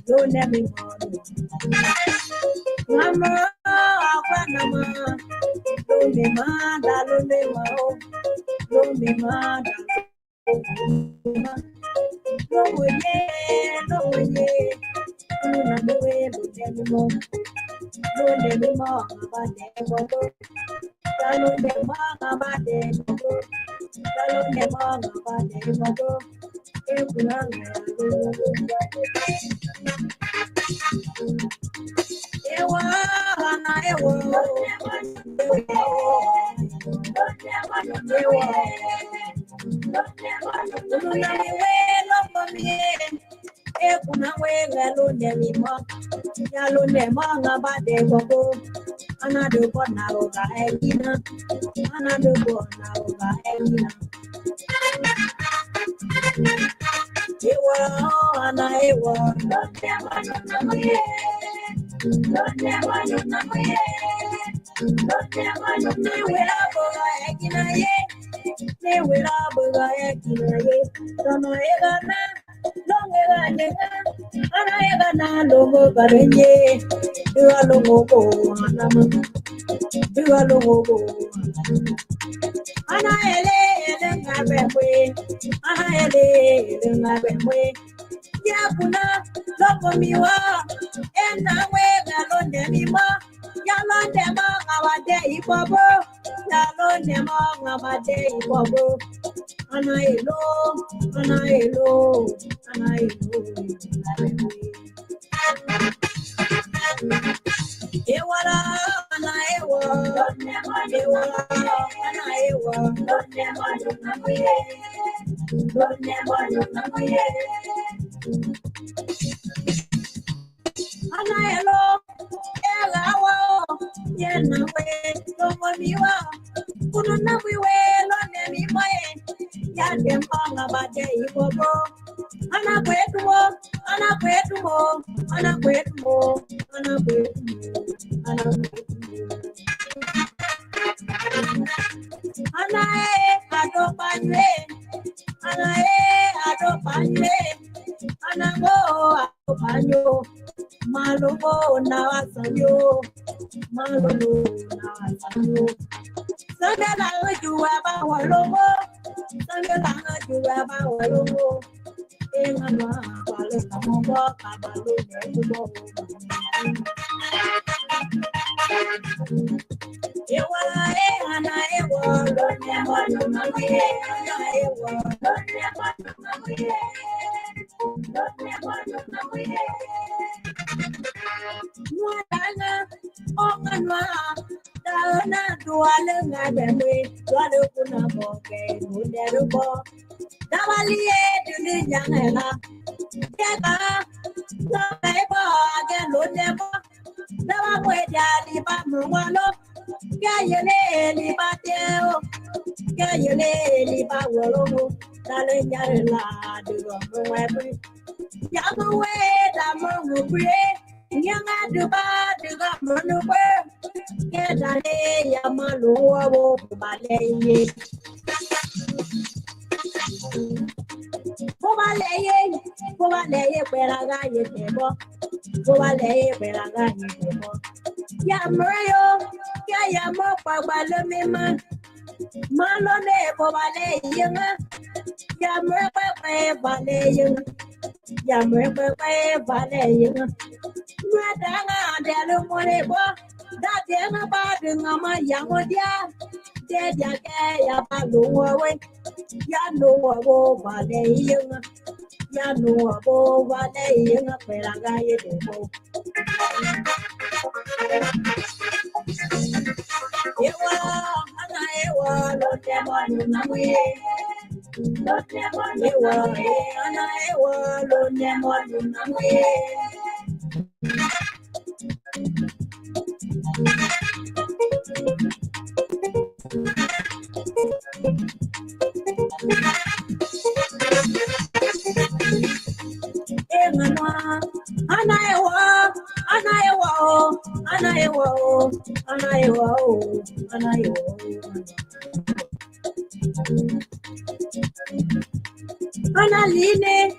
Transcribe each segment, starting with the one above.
don't let me Mama, Mama, don't be mad, don't be mad, don't be mad. No way, no way, no way, don't let me more about them. Don't let me more about them. Don't let me more about them. Yakuna, love me, and I wear alone anymore. Yalon them all our day, Bobo. Yalon them all our day, Bobo. And I know, and I know, and I know. Ewala, and I was, Ewala, and I was, don't never, Anayelo, Elawo, Yenawe, Tomomiwa, Kununawiwe, Lonemiwe, Yadem Pangabade, Ibobo, Anaquetumo, Anaquetumo, Anaquetumo, Anae, Adopane, Anae, Adopane, Anamo, Adopanyo. Malobo na wasanyo, Malobo na wasanyo. Sangala juwa ba walobo, Sangala juwa ba walobo. Engana wale kamobo kabalo nebubo. Ewa ana ewa lo nemo lo mawe ana ewa lo nemo lo mawe lo nemo lo mawe. Nuana onganwa daona duale ngabemwe duale kuna boke muderubo dawalie duli nyangela keba nabebo agelo debo dawa mwedi ba mwalo Gayele li bateo, gayele li bawolo, dale nyare la de go wewe. Yamu we da mungu kwe, nyanga duba de go munu we. Gedale yamalu wo baleye. Bobaleye peraga ye debo. Bobaleye peraga ye debo. Yamreyo, yamo pagbalome man. Malone bobale yanga. Yamre pepe bale yanga. Yamre pepe bale yanga. Madanga delu morebo. Dadena badunga ma yangodia. Dedia ke ya baluwe. Ya no wo bale yanga. Ya no wo bale yanga peraga ye debo. Ewa, ana ewa, lo demo nunamuye. Lo demo ewa, ana ewa, lo demo nunamuye. Enganwa, ana ewa, ana ewa, ana ewa, ana ewa, ana ewa. Analine,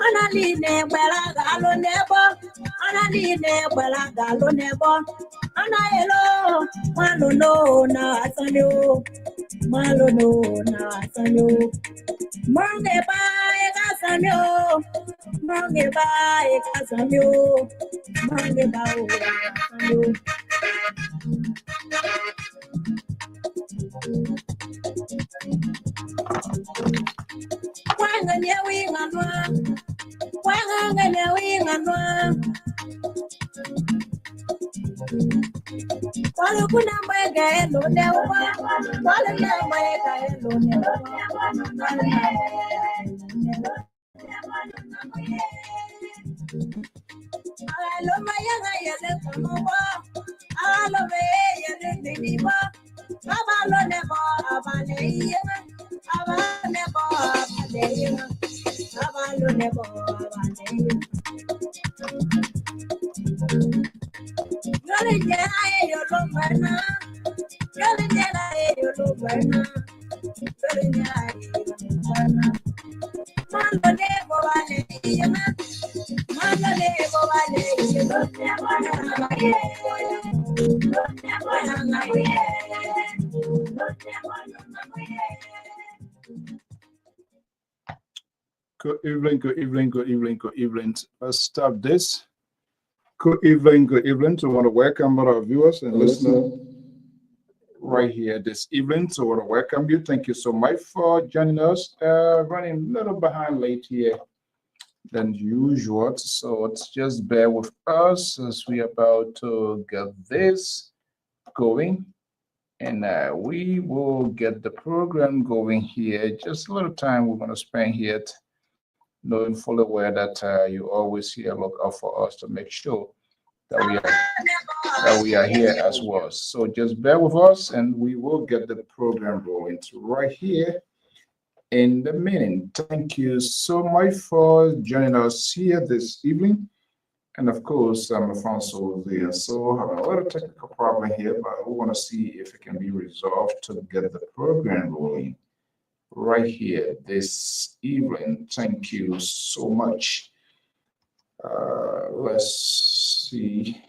Analine Bella Galo Nebo, Analine Bella Galo Nebo, Anaelo, Malono na Sanyo, Malono na Sanyo, Mange Bae Casamio, Mange Bae Casamio, Mange Bao Casamio. Wanganya winganwa, wanganya winganwa. Wale kuna mwega elo newa, wale na mwega elo newa. Alo mayanga yele kunuwa, alo me yele niniwa. Abalo nebo abale yema, abale nebo abale yema, abalo nebo abale yema. Yole jena yolo berna, yole jena yolo berna, yole jena yolo berna. Malo nebo abale yema, malo nebo abale yema, Good evening, good evening, good evening, good evening. Let's start this. Good evening to want to welcome all our viewers and listeners right here this evening. So I want to welcome you. Thank you so much for joining us. Running a little behind late here than usual. So just bear with us as we are about to get this going. And we will get the program going here. Just a little time we're going to spend here, knowing fully well that you always here look out for us to make sure that we are here as well. So just bear with us, and we will get the program rolling right here in the meeting. Thank you so much for joining us here this evening. And of course, I'm Alfonso there. So having a little technical problem here, but we want to see if it can be resolved to get the program rolling right here this evening. Thank you so much. Let's see.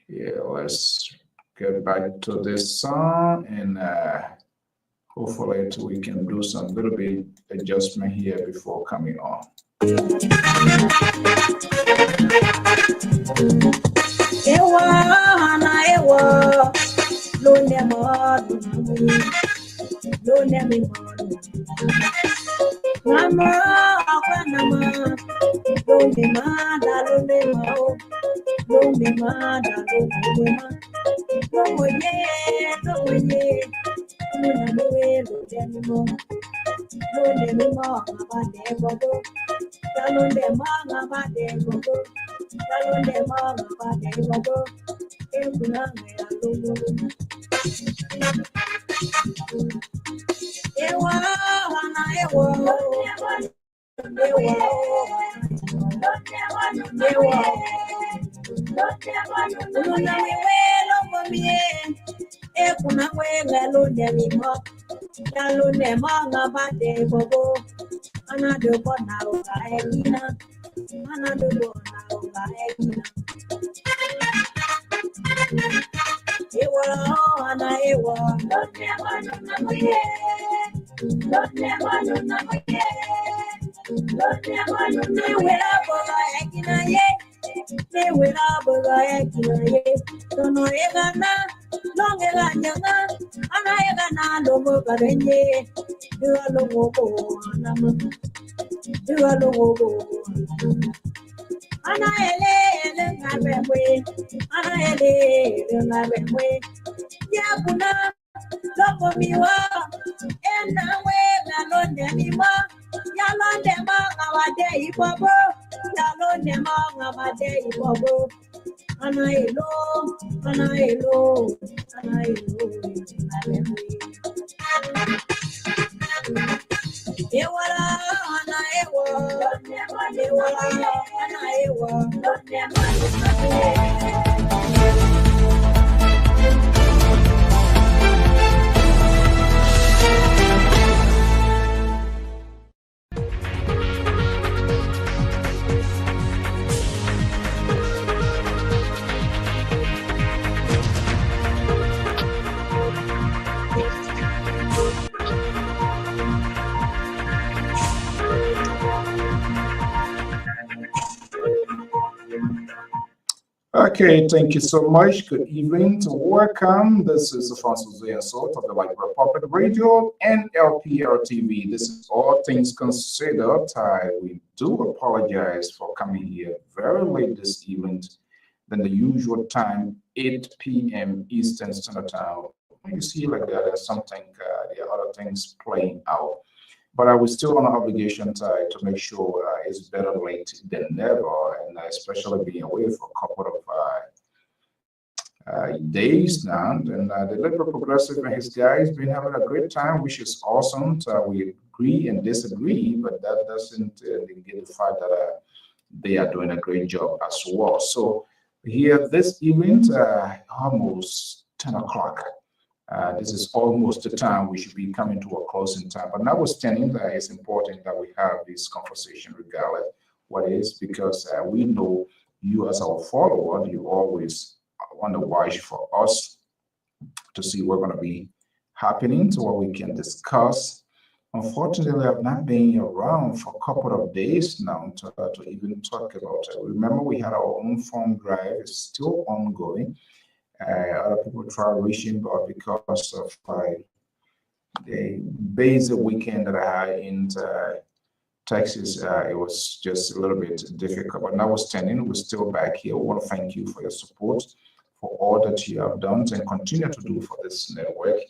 Yeah, let's get back to this song, and hopefully we can do some little bit adjustment here before coming on. Ewa na ewa, lo ne mo, lo ne mi mo. Mama, akwa nama, lo ne ma da lo ne mo, lo ne ma da lo ne ma. Lo ye, lo ye, lo na lo ye lo ne mo, lo ne mi mo ngaba de bobo, lo ne ma ngaba de bobo. Kalonde mama bade bobo, ekuna mera lobo. Ewa wana ewa, ewa. Una miwe lobo mie, ekuna mwe kalonde mimo, kalonde mama bade bobo. Ana do bona oga ekina, ana do bona oga ekina. Ewa ana ewa, na moye, na moye. Ne wera boga ekina ye, ne wera boga ekina ye. Tono egana, longe ganyanga, ana egana lobo garenye. Dua lobo anama, dua lobo. Ana ele ngabemwe, ana ele ngabemwe. Yakuna lobo miwa, ena we galonde miwa. Yalonde ma ngawade ibobo, yalonde ma ngawade ibobo. Ana elo, ana elo, ana elo ngabemwe. Ewala ana ewa, ewala ana ewa. Okay, thank you so much. Good evening. Welcome. This is Francis Salt of the Lpr Public Radio and Lpr-Tv. This is All Things Considered. We do apologize for coming here very late this evening than the usual time, 8 p.m. Eastern Standard Time. When you see like that, there's something, there are other things playing out. But I was still on an obligation to make sure it's better late than never, and especially being away for a couple of days now. And the Liberal Progressive and his guys been having a great time, which is awesome. We agree and disagree, but that doesn't negate the fact that they are doing a great job as well. So here this evening, almost 10 o'clock. This is almost the time we should be coming to a closing time. But notwithstanding that, it's important that we have this conversation regardless what is, because we know you as our follower, you always want to watch for us to see what's going to be happening, so what we can discuss. Unfortunately, I've not been around for a couple of days now to even talk about it. Remember, we had our own phone drive. It's still ongoing. Other people try reaching, but because of the basic weekend that I had in Texas, it was just a little bit difficult. But notwithstanding, we're still back here. We want to thank you for your support, for all that you have done and continue to do for this network.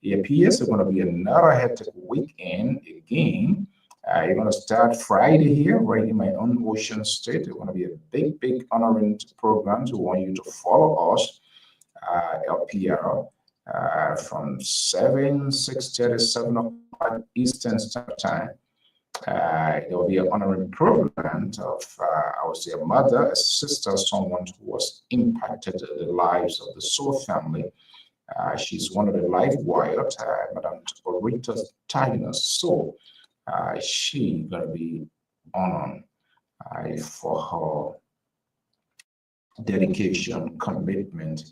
It appears it's going to be another hectic weekend again. You're going to start Friday here, right in my own Ocean State. It's going to be a big honoring program. We want you to follow us. LPR from 6:30, 7 o'clock Eastern Standard Time. There will be an honoring program of, I would say, a mother, a sister, someone who was impacted in the lives of the Soul family. She's one of the life wired, Madam Orita Tigers. So she's going to be honored for her dedication, commitment,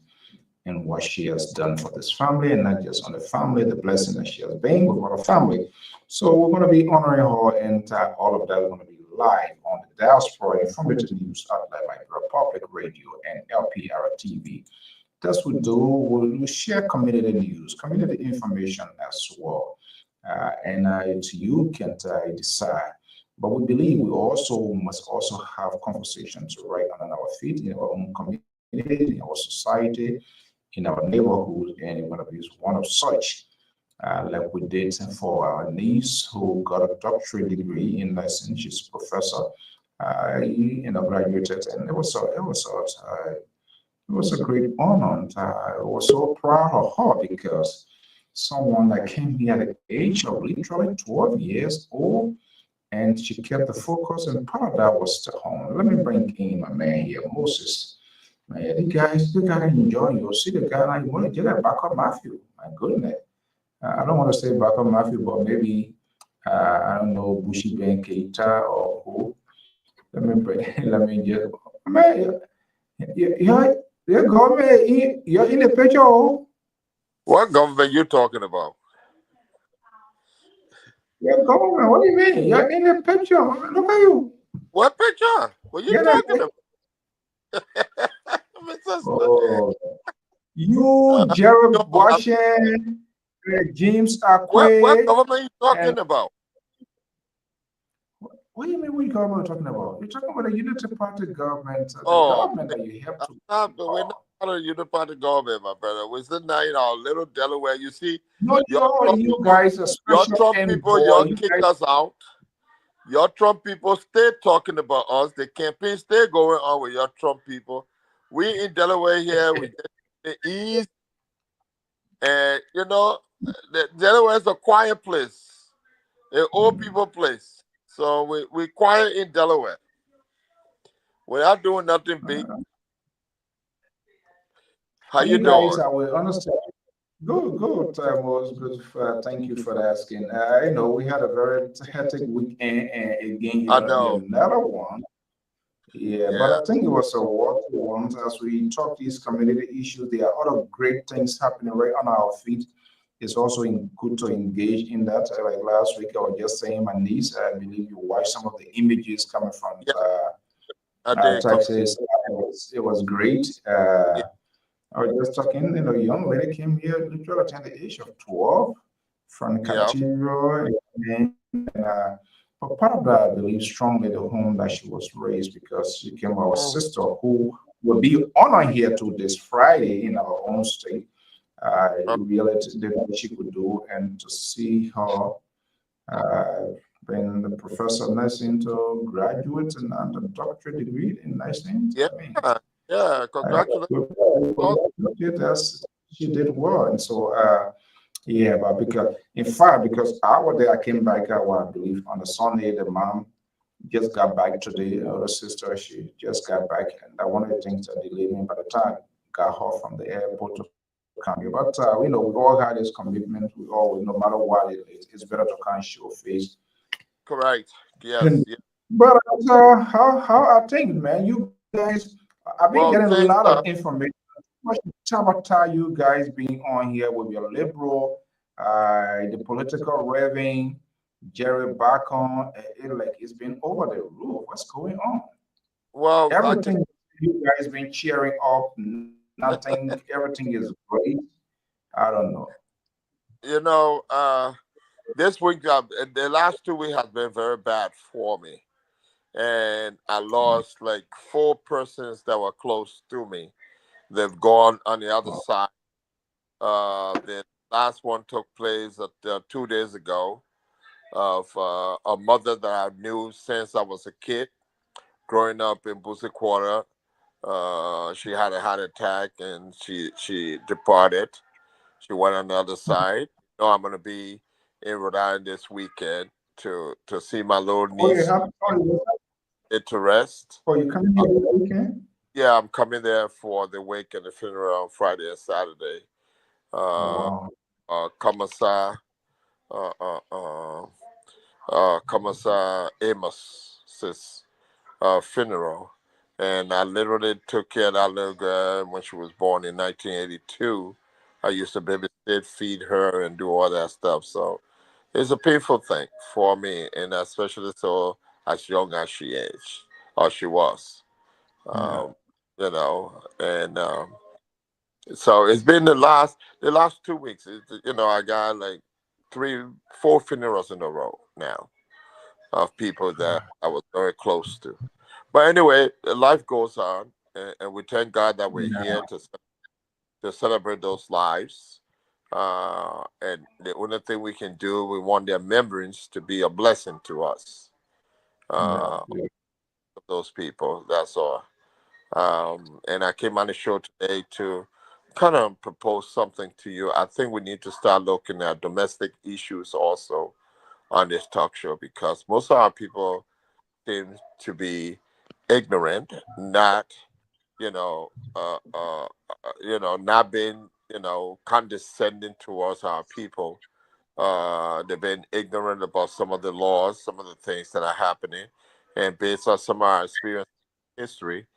and what she has done for this family, and not just on the family, the blessing that she has been with our family. So we're going to be honoring her, and all of that is going to be live on the Diaspora Informative News outlet like Republic Radio and Lpr-Tv. That's what we do. We'll share community news, community information as well, and you can decide. But we believe we also must also have conversations right on our feet in our own community, in our society, in our neighborhood, and we're going to be one of such, like we did for our niece who got a doctorate degree in nursing. She's a professor, graduated, and it was a great honor. And I was so proud of her because someone that came here at the age of literally 12 years old, and she kept the focus, and part of that was to home. Let me bring in my man here, Moses. Man, you gotta enjoy. You'll see the guy now. You want to get that back up Matthew. My goodness. I don't want to say back up Matthew, but maybe I don't know, Bushi Ben Keita or who. Let me bring. Let me just. Man, you're government. You're in the picture. What government you talking about? You're government. What do you mean? You're in the picture. Look at you. What picture? What you talking about? Oh, you, Jared Washington, James Akwe. What government you talking about? What do you mean? What government are talking about? You're talking about a unity party government. The government that you have to. We're not a unity party government, my brother. We're sitting now in our little Delaware. You see, no, you guys are special. Your Trump people, y'all kicked us out. Your Trump people stay talking about us. The campaign stay going on with your Trump people. We in Delaware here, we the East, and Delaware is a quiet place, an old people place. So we quiet in Delaware. We're not doing nothing big. How you doing? Guys, I will understand. Good. Was good. Thank you for asking. We had a very hectic weekend, and again, I know another one. Yeah, but I think it was a worthwhile one. As we talk these community issues, there are other great things happening right on our feet. It's also good to engage in that. Like last week, I was just saying my niece, I believe you watched some of the images coming from Texas. was great. Yeah. I was just talking, a young lady came here literally at the age of 12 from Yeah. Cathedral, but part of that, I believe strongly the home that she was raised because she came our Mhm. sister who will be honored here to this Friday in our own state. I really did what she could do, and to see her being the professor of nursing to graduate and under doctorate degree in nursing. Yeah. I mean, Yeah. Congratulations. she did well, and so yeah, but because in fact, because I was there, I came back. I believe on the Sunday, the mom just got back today. The sister, she just got back, and one of the things that delayed me by the time got her from the airport to come here. But we all had this commitment. We always, no matter what it is, it's better to kind of show face. Correct. And Yes. Yeah. but how are things, man? You guys, I've been getting Well, a thanks. lot of information. Much sabotage you guys being on here with your liberal, the political raving, Jerry Bacon. It's been over the roof. What's going on? Well, I can. Everything you guys been cheering up, nothing, everything is great. I don't know. You know, this week, the last 2 weeks has been very bad for me, and I lost like 4 persons that were close to me. They've gone on the other Oh, side. The last one took place 2 days ago of a mother that I knew since I was a kid, growing up in Boosie Quarter. She had a heart attack and she departed. She went on the other side. I'm gonna be in Rhode Island this weekend to see my little oh, you niece have, get to rest. oh, you coming Uh, here this weekend? yeah, I'm coming there for the wake and the funeral on Friday and Saturday. Oh, Uh, wow. Commissar, uh, uh, uh, Commissar Amos's funeral, and I literally took care of that little girl when she was born in 1982. I used to babysit, feed her, and do all that stuff. So it's a painful thing for me, and especially so as young as she is or she was. Yeah. Um, and so it's been the last 2 weeks. I got like 4 funerals in a row now of people that I was very close to. But anyway, life goes on, and we thank God that we're Yeah. here to celebrate those lives. And the only thing we can do, we want their memories to be a blessing to us, Yeah. uh, those people. That's all. And I came on the show today to kind of propose something to you. I think we need to start looking at domestic issues also on this talk show because most of our people seem to be ignorant, not you know, not being condescending towards our people. They've been ignorant about some of the laws, some of the things that are happening, and based on some of our experience history,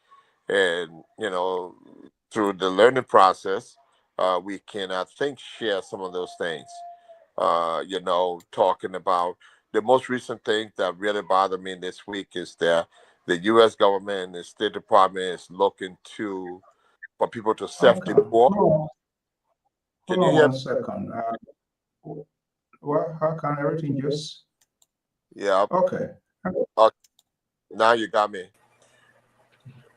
and through the learning process, we can, I think, share some of those things. Talking about the most recent thing that really bothered me this week is that the U.S. government and the State Department is looking for people to Okay. self-deport. Hold Can you on hear me? 1 second. Well, how can everything just Yeah. okay? Uh, now you got me.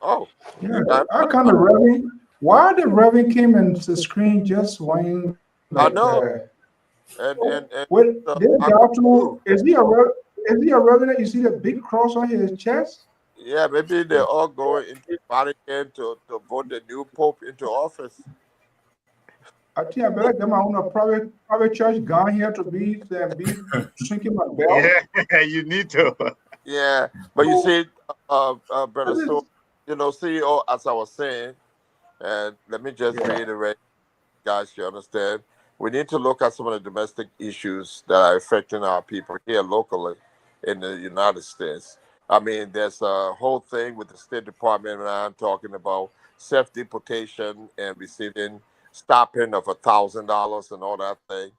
Oh, Yeah. you got How me. can the revving? Why the revving came into the screen just when I like know, and what they I got could to? too. Is he a revenant? You see the big cross on his chest? Yeah, maybe they're all going into Vatican to vote the new pope into office. I think I better get my own private church gone here to be shrinking my belt. Yeah, you need to. Yeah, but you see, brother, What so is CEO, as I was saying, and let me just yeah. reiterate, guys, you understand? We need to look at some of the domestic issues that are affecting our people here locally in the United States. I mean, there's a whole thing with the State Department now talking about self deportation and receiving stopping of $1,000 and all that thing.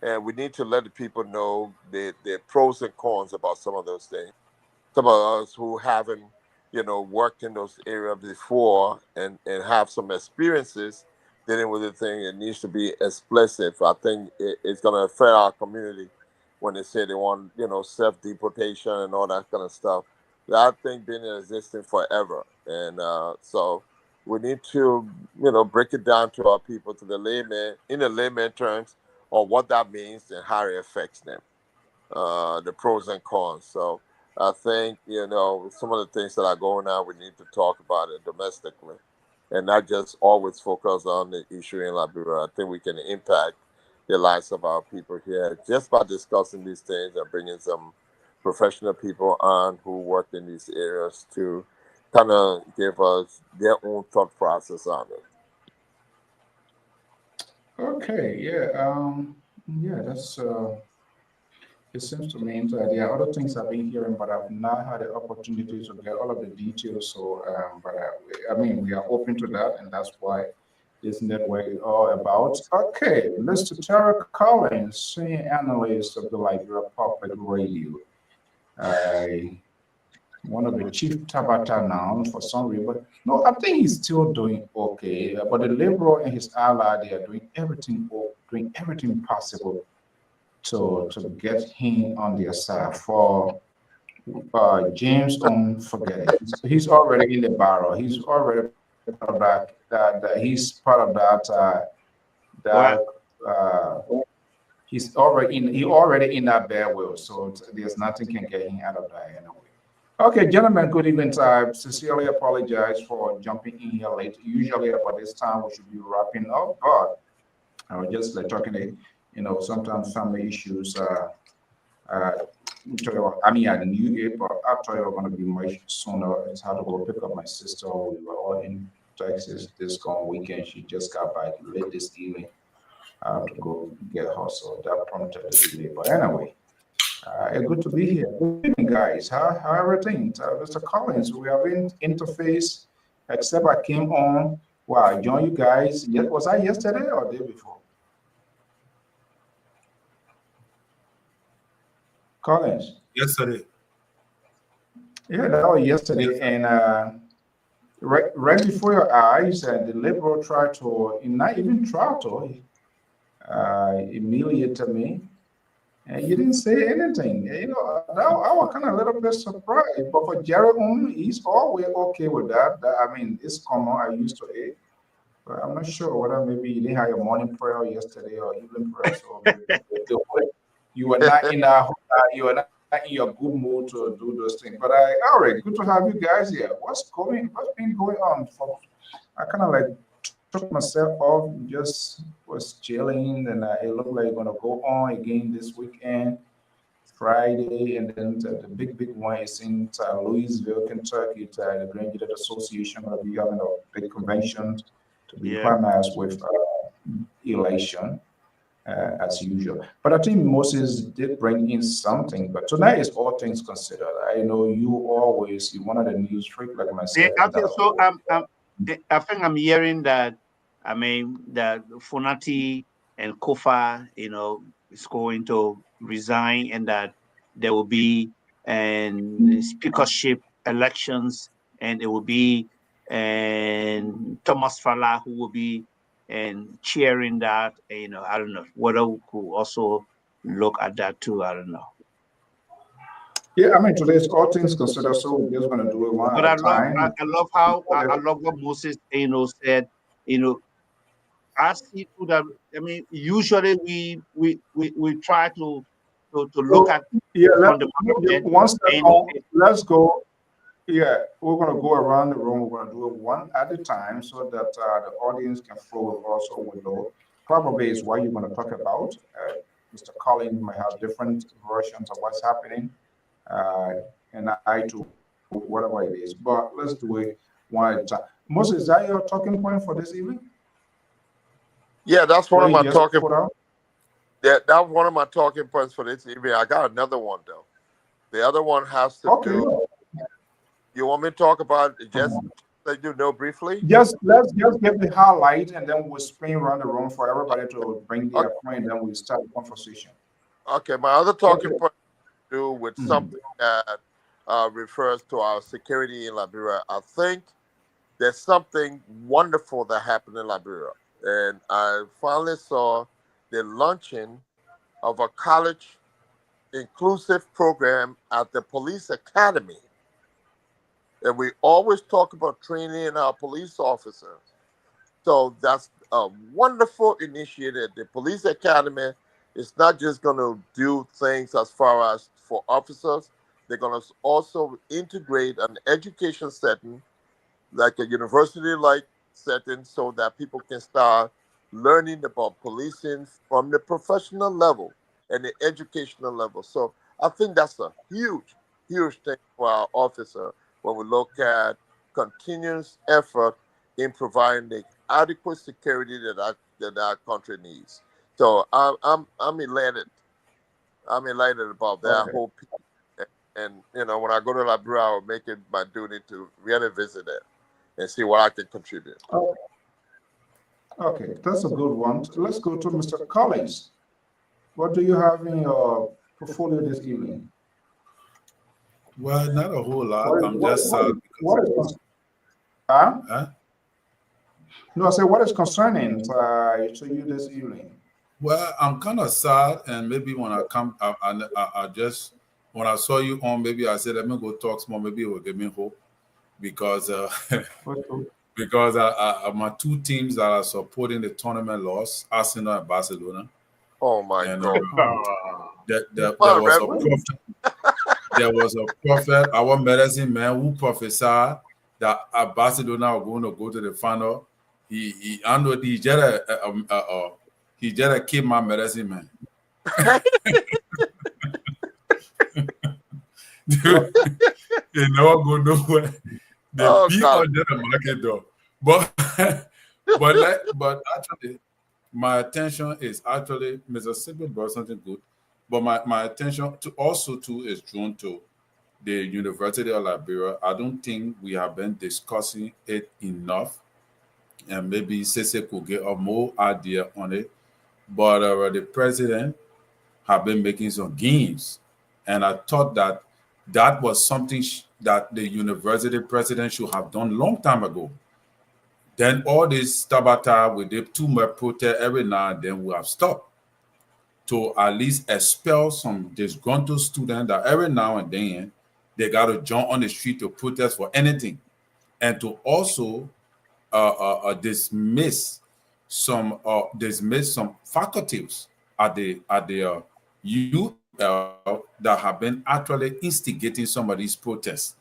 And we need to let the people know the pros and cons about some of those things. Some of us who haven't worked in those areas before and have some experiences dealing with the thing. It needs to be explicit. I think it's going to affect our community when they say they want, self-deportation and all that kind of stuff. That thing been existing forever. And so we need to, break it down to our people, to the layman, in the layman terms, on what that means and how it affects them, the pros and cons. So I think, some of the things that are going on, we need to talk about it domestically and not just always focus on the issue in Liberia. I think we can impact the lives of our people here just by discussing these things and bringing some professional people on who work in these areas to kind of give us their own thought process on it. Okay, yeah, that's it seems to me that there are other things I've been hearing, but I've not had the opportunity to get all of the details. So, but I mean, we are open to that, and that's why this network is all about. Okay, Mr. Tara Collins, senior analyst of the Liberia Public Radio. One of the chief Tabata now for some reason, but no, I think he's still doing okay. But the Liberal and his ally, they are doing everything possible to get him on their side. For James, don't forget it. He's already in the barrel. He's already part of that he's part of that he's already in that bear will. So there's nothing can get him out of that anyway. Okay, gentlemen, good evening. I sincerely apologize for jumping in here late. Usually about this time we should be wrapping up, but I was just like talking sometimes family issues. I mean, I knew it, but I thought it was going to be much sooner. It's hard to go pick up my sister. We were all in Texas this gone weekend. She just got back late this evening. I have to go get her, so that prompted the delay. But anyway, good to be here. Good evening, guys. How everything? Mr. Collins, we have in interface, except I came on. Wow, I joined you guys. Was I yesterday or day before? Collins. Yesterday. Yeah, that was yesterday. And right before your eyes, the Liberal tried to, not even try to, humiliate me. And you didn't say anything. I was kind of a little bit surprised. But for Jerome, he's always okay with that. I mean, it's common. I used to it. But I'm not sure whether maybe you didn't have your morning prayer yesterday or evening prayer. So maybe you were not in in your good mood to do those things. But all right, good to have you guys here. What's been going on? I kind of like took myself off, just was chilling, and it looked like gonna go on again this weekend, Friday, and then the big one is in Louisville, Kentucky. The Graduate Association gonna be having a big convention to be primized with election. As usual. But I think Moses did bring in something. But tonight is all things considered. I know you one of the news freak like myself. Yeah, okay, so I think I'm hearing that, I mean, that Funati and Kofa, is going to resign, and that there will be speakership elections, and it will be Thomas Fala who will be cheering that. I don't know whether we could also look at that too. I don't know. Yeah, I mean, today's all things considered, so we're just going to do it one at a time. I love how I love what Moses said. I see too that, I mean, usually we try to look at one step let's go. Yeah, we're going to go around the room. We're going to do it one at a time so that the audience can flow with us. So we know probably is what you're going to talk about. Mr. Collins might have different versions of what's happening, and I too, whatever it is. But let's do it one at a time. Moses, is that your talking point for this evening? Yeah, that's one of my talking points. Yeah, that's one of my talking points for this evening. I got another one though. The other one has to do. You want me to talk about it just let you know briefly? Let's just get the highlight, and then we'll spin around the room for everybody to bring their point, and then we'll start the conversation. Okay, my other talking point has to do with something that refers to our security in Liberia. I think there's something wonderful that happened in Liberia. And I finally saw the launching of a college inclusive program at the police academy. And we always talk about training our police officers. So that's a wonderful initiative. The police academy is not just going to do things as far as for officers, they're going to also integrate an education setting, like a university-like setting, so that people can start learning about policing from the professional level and the educational level. So I think that's a huge, huge thing for our officer when we look at continuous effort in providing the adequate security that our country needs. So I'm elated. I'm elated about that whole piece. And when I go to Liberia, I'll make it my duty to really visit it and see what I can contribute. Okay, that's a good one. Let's go to Mr. Collins. What do you have in your portfolio this evening? Well, not a whole lot. I'm just sad. Huh? No, I said, what is concerning to you this evening? Well, I'm kind of sad, and maybe when I come, I just, when I saw you on, maybe I said, let me go talk some more. Maybe it will give me hope, because because my two teams that are supporting the tournament lost, Arsenal and Barcelona. Oh my God! There was a prophet, our medicine man, who prophesied that Barcelona are going to go to the final. He just keep my medicine man. Dude, they never go nowhere. They beat under the market though. But actually, my attention is actually Mr. Sigrid brought something good. But my attention is drawn to the University of Liberia. I don't think we have been discussing it enough, and maybe Sese could get a more idea on it. But the president have been making some gains, and I thought that was something that the university president should have done long time ago. Then all this Tabata with the too much protest every now and then we have stopped, to at least expel some disgruntled students that every now and then they got to jump on the street to protest for anything, and to also dismiss some faculties at the UL that have been actually instigating some of these protests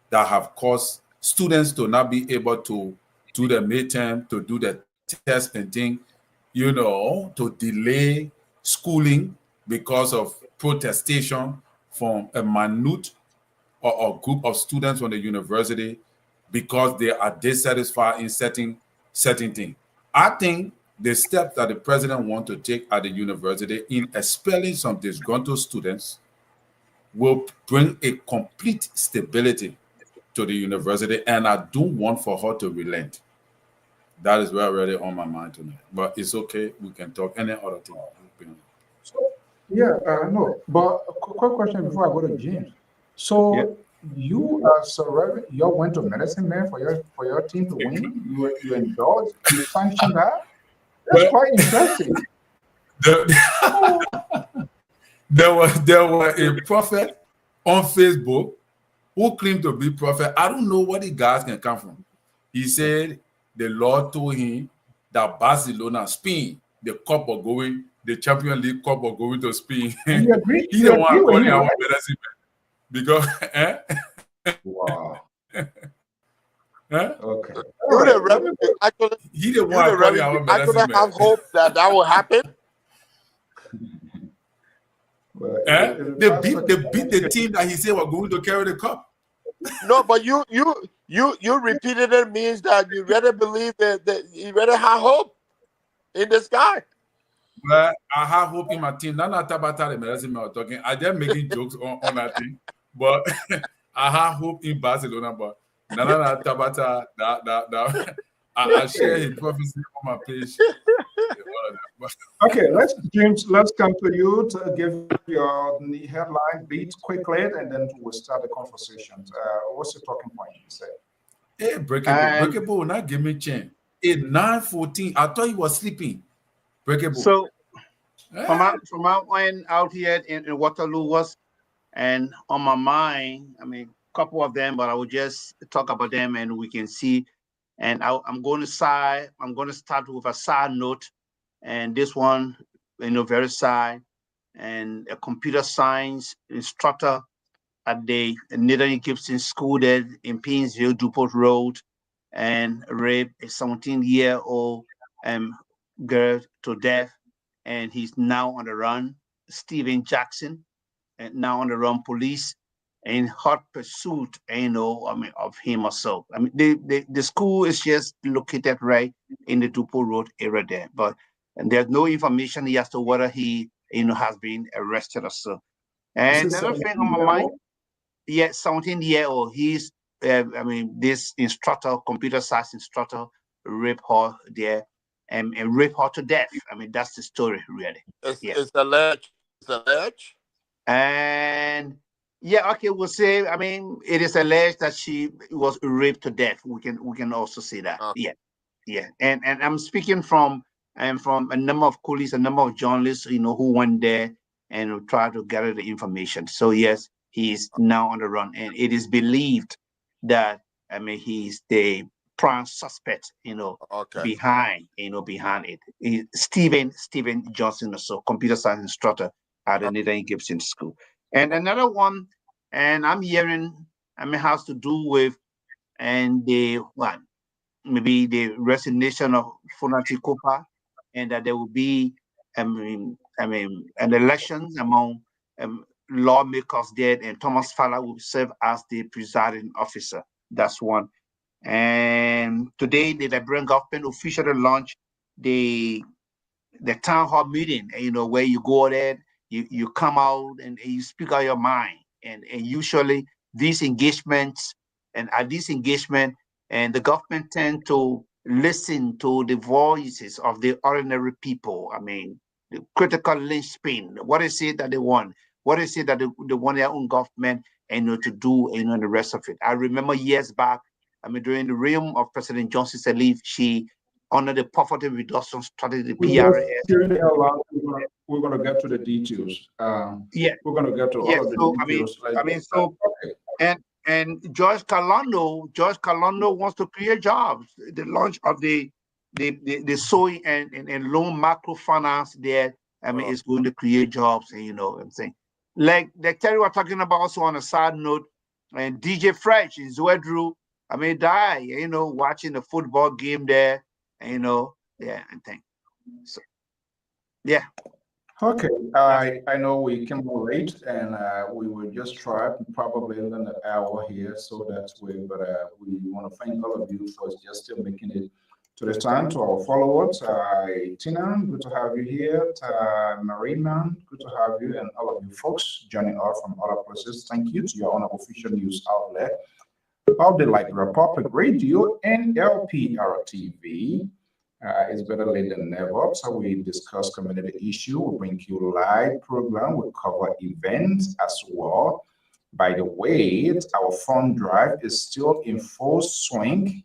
that have caused students to not be able to do the midterm, to do the test and thing, to delay schooling because of protestation from a minute or a group of students from the university because they are dissatisfied in certain things. I think the steps that the president wants to take at the university in expelling some disgruntled students will bring a complete stability to the university, and I don't want for her to relent. That is really on my mind tonight. But it's okay. We can talk any other thing. No. But a quick question before I go to James. So you went to medicine man for your team to win. You endorsed, you sanctioned that. That's quite interesting. There was a prophet on Facebook who claimed to be prophet. I don't know what the guys can come from. He said the Lord told him that Barcelona, Spain, the cup of going, the Champions League cup of going to Spain. He agreed. He the one calling our medicine man. Because wow. Okay. He the one calling our medicine man. Have hope that will happen. They beat the team that he said were going to carry the cup. No, but you repeated it means that you rather believe that you rather have hope in the sky. Well, I have hope in my team. Not Tabata the medicine man talking. I just making jokes on that thing, but I have hope in Barcelona. But Nana Tabata that I share his prophecy on my page. Okay, James, let's come to you to give your headline beat quickly, and then we'll start the conversation. What's your talking point? You say? Hey, Breakable will not give me chance. At 9:14, I thought he was sleeping. Breakable. So, from out when out here in Waterloo was, and on my mind, I mean, a couple of them, but I will just talk about them, and we can see. And I'm going to start with a side note, and this one, very side, and a computer science instructor at the Nathan Gibson School there in Painesville, Dupont Road, and raped a 17-year-old girl to death, and he's now on the run. Stephen Jackson, and now on the run. Police in hot pursuit, of him or so. I mean, the school is just located right in the Dupont Road area there, and there's no information as to whether he, has been arrested or so. And another thing on my mind, 17-year-old. He's, this instructor, computer science instructor, raped her there and raped her to death. I mean, that's the story, really. It's alleged. It's alleged. And okay, we'll say. I mean, it is alleged that she was raped to death. We can also say that. Yeah. And I'm speaking from a number of colleagues, a number of journalists, who went there and tried to gather the information. So yes, he is now on the run, and it is believed that he's the prime suspect, behind it. Stephen Johnson, also computer science instructor at the Nathan Gibson School. And another one, and I'm hearing, has to do with maybe the resignation of Funati Kopa, and that there will be an elections among lawmakers there, and Thomas Fowler will serve as the presiding officer. That's one. And today the Liberian government officially launched the town hall meeting, where you go there, you come out and you speak out your mind. And usually these engagements, and at this engagement, and the government tend to listen to the voices of the ordinary people. I mean, the critical linchpin. What is it that they want? What is it that they want their own government to do, and the rest of it? I remember years back, during the reign of President Johnson Sirleaf, she, under the poverty reduction strategy, the PRS. We're going to get to the details. We're going to get to all of the details. And George Calando wants to create jobs. The launch of the soy and loan microfinance there, is going to create jobs. And I'm saying, like Terry was talking about also on a side note, and DJ Fresh in Zwedru, die, watching the football game there, and thing. So, yeah. Okay, I know we came late, and we will just try probably in an hour here, so that's way. But we want to thank all of you for just still making it to this time. To our followers, Tina, good to have you here. Marina, good to have you, and all of you folks joining us from other places. Thank you to your own official news outlet of the Republic Radio and Lpr-Tv. It's better late than never. So we discuss community issue. We bring you live program. We cover events as well. By the way, our fund drive is still in full swing,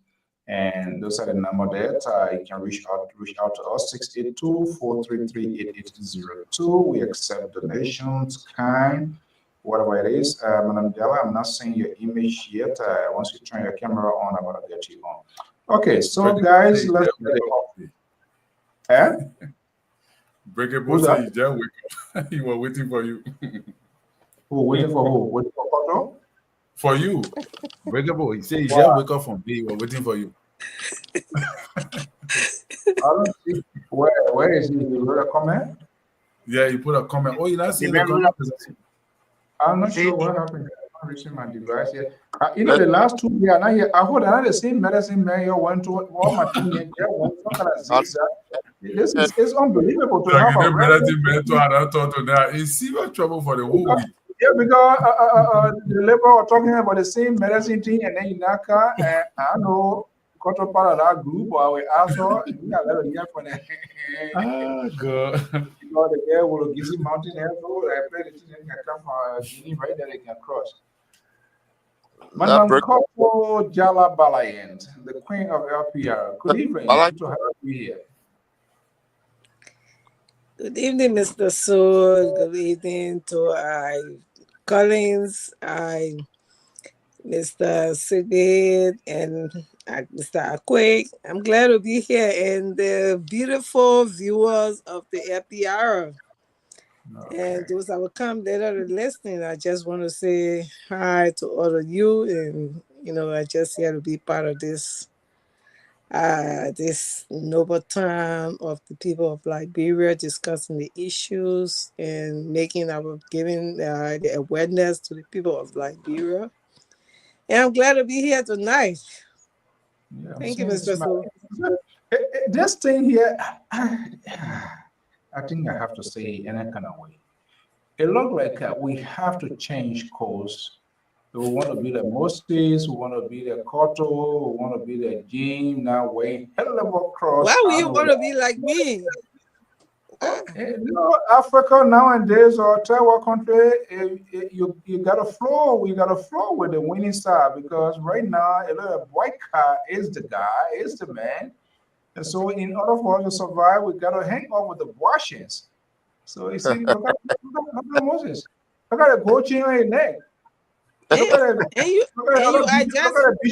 and those are the number that you can reach out to us, 682-433-8802. We accept donations, kind, whatever it is. Madam Della, I'm not seeing your image yet. Once you turn your camera on, I'm gonna get you on. Okay, so guys, let's get it off. Breakable said you just wake up. He was waiting for you. Who waiting for who? Waiting for Koto? For you. Breakable. He said he just wake up from bed. He was waiting for you. I don't see where is he? You wrote a comment? Yeah, you put a comment. Oh, you're not seeing the comment? I'm not sure what happened. I'm not reaching my device yet. The last 2 years, now here, I hold another same medicine man here went to all my team. This is it's unbelievable to have a medicine man to another thought to that. It's serious trouble for the whole week. Yeah, because the labor are talking about the same medicine thing, and then Inaka, and I know Koto part of that group, or we also we got let hear from the Oh God. you know the girl will give you mountain air so I pray the children can come from Guinea right there they can cross. That Madam break. Kopo Jala Balayant, the queen of LPR. Good evening. Bala- Good to have you here. Good evening, Mr. Soul. Good evening to Collins, Mr. Sigrid, and Mr. Aquake. I'm glad to be here, and the beautiful viewers of the FPR. And those that will come later to listening, I just want to say hi to all of you, and I just here to be part of this noble time of the people of Liberia discussing the issues and giving the awareness to the people of Liberia. And I'm glad to be here tonight. Yeah, Thank you, Mr. Soul. This thing here, I think I have to say in a kind of way. It looks like we have to change course. We want to be the Moses, we want to be the Koto, we want to be the Jim. Now we hell level cross. Why would you want to be like me? Africa nowadays or Taiwan country, you gotta flow. We gotta flow with the winning side because right now a little white car is the guy, is the man. And so in order for us to survive, we gotta hang on with the Washings. So you see, look at Moses. Look at the coaching on your neck. And you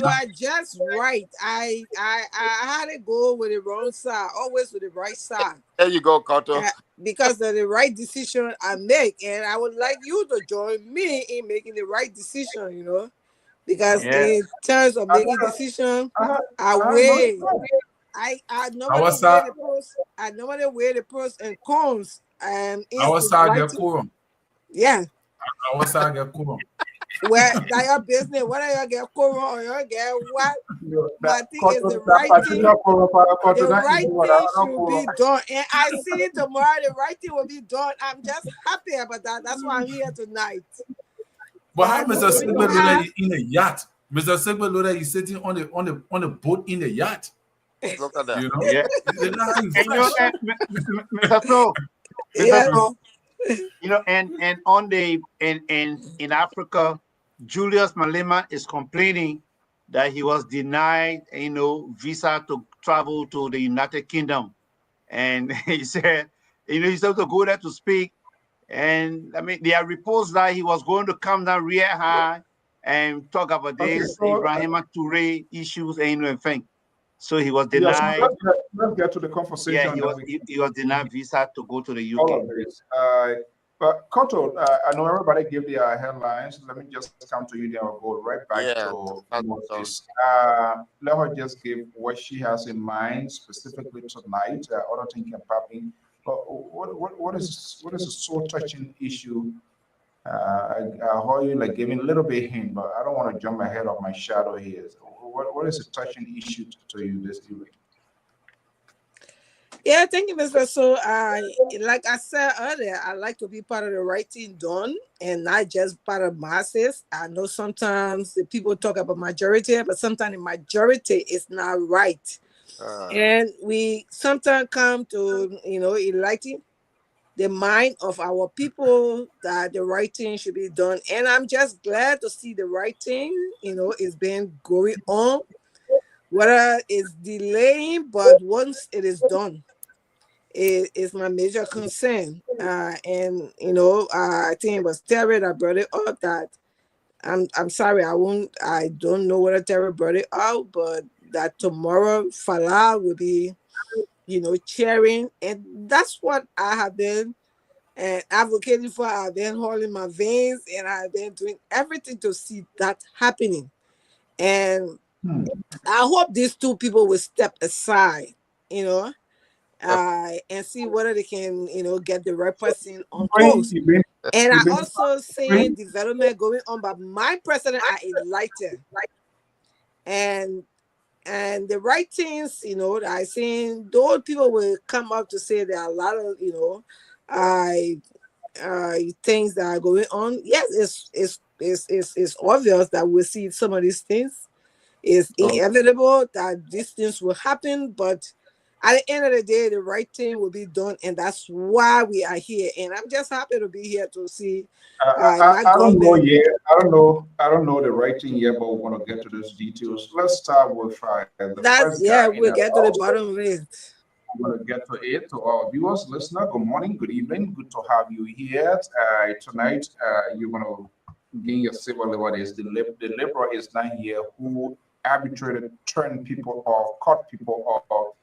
are just right. I had to go with the wrong side, always with the right side. There you go, Koto. Because of the right decision I make, and I would like you to join me in making the right decision. Because in terms of making decision, I weigh. I normally weigh the pros and cons. And I was get quorum. Yeah. I was get quorum. Well, that your business, whether you get corona or you get what, but I think it's the right thing. The right thing should be done. And I see it tomorrow, the right thing will be done. I'm just happy about that. That's why I'm here tonight. But how Mr. Sigmund Loader is in a yacht? Mr. Sigmund Loader is sitting on the boat in the yacht. Look at that. You know? Yeah. Mr. So, and on the in Africa, Julius Malema is complaining that he was denied, visa to travel to the United Kingdom, and he said, he's supposed to go there to speak, and I mean there are reports that he was going to come down real high and talk about this Ibrahima Toure issues and everything. So he was denied. Yes, let's get to the conversation. Yeah, he was denied visa to go to the UK. But Koto, I know everybody gave their headlines. Let me just come to you. Then I'll go right back to Moses. Let her just give what she has in mind specifically tonight. Other things can pop in. But what is a so touching issue? I heard you like giving a little bit hint, but I don't want to jump ahead of my shadow here. What is a touching issue to you this evening? Yeah, thank you, Mr. So, like I said earlier, I like to be part of the right thing done and not just part of masses. I know sometimes the people talk about majority, but sometimes the majority is not right. And we sometimes come to, enlighten the mind of our people that the right thing should be done. And I'm just glad to see the right thing, is being going on. Whether it's delaying, but once it is done, it is my major concern. I think it was Terry that brought it up that I'm sorry, I don't know whether Terry brought it out, but that tomorrow Falah will be, cheering. And that's what I have been advocating for. I've been holding my veins and I've been doing everything to see that happening. And I hope these two people will step aside, and see whether they can, get the right person on course. And I also see development going on, but my president are enlightened. And the right things, I seen those people will come up to say there are a lot of, things that are going on. Yes, it's obvious that we see some of these things, It's Okay. inevitable that these things will happen, but at the end of the day, the right thing will be done, and that's why we are here. And I'm just happy to be here to see my I don't know government. yet. I don't know the writing yet, but we want to get to those details. Let's start with the That's first guy yeah, in we'll the get to the house. bottom of it. I'm going to get to it. To our viewers, listener, good morning, good evening. Good to have you here. Tonight, you're going to gain your civil liberties. The liberal is not here who arbitrated, turned people off, cut people off.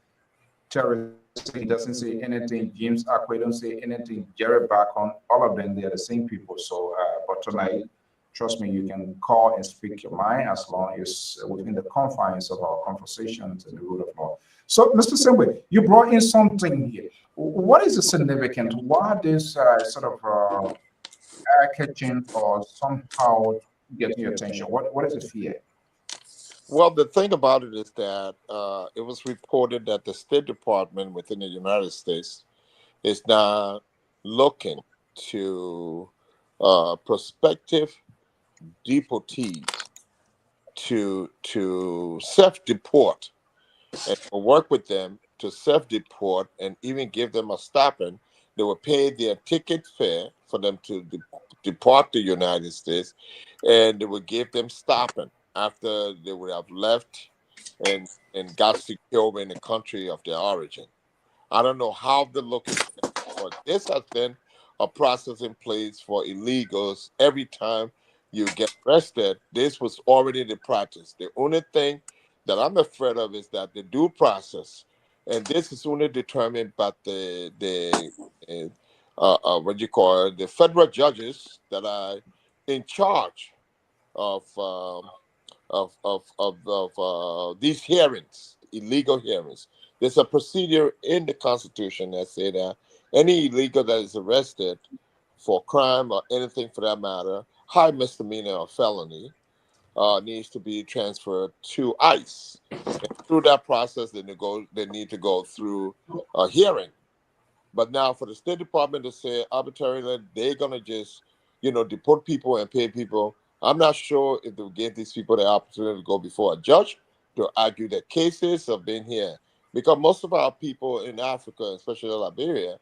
Terrorist, he doesn't say anything. James Akwe don't say anything. Jerry Bacon, all of them, they are the same people. So, but tonight, trust me, you can call and speak your mind as long as within the confines of our conversations and the rule of law. So, Mr. Semwe, you brought in something here. What is the significance? Why this sort of eye-catching or somehow getting your attention? What is the fear? Well, the thing about it is that it was reported that the State Department within the United States is now looking to prospective deportees to self-deport and work with them to self-deport and even give them a stipend. They will pay their ticket fare for them to depart the United States, and they will give them stipend after they would have left and got secure in the country of their origin. I don't know how they're looking at it, but this has been a process in place for illegals. Every time you get arrested, this was already the practice. The only thing that I'm afraid of is that the due process, and this is only determined by what you call it, the federal judges that are in charge of these hearings, illegal hearings. There's a procedure in the Constitution that say that any illegal that is arrested for crime or anything for that matter, high misdemeanor or felony, needs to be transferred to ICE. And through that process, they need to go through a hearing. But now for the State Department to say arbitrarily they're gonna just, deport people and pay people, I'm not sure if they'll give these people the opportunity to go before a judge to argue their cases of being here. Because most of our people in Africa, especially Liberia,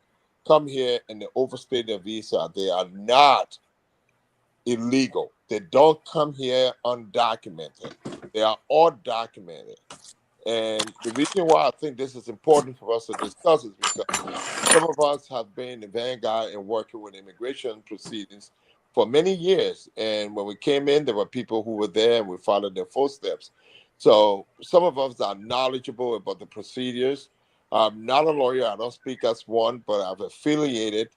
come here and they overstay their visa. They are not illegal. They don't come here undocumented. They are all documented. And the reason why I think this is important for us to discuss is because some of us have been in the vanguard and working with immigration proceedings for many years. And when we came in, there were people who were there and we followed their footsteps. So some of us are knowledgeable about the procedures. I'm not a lawyer. I don't speak as one, but I've affiliated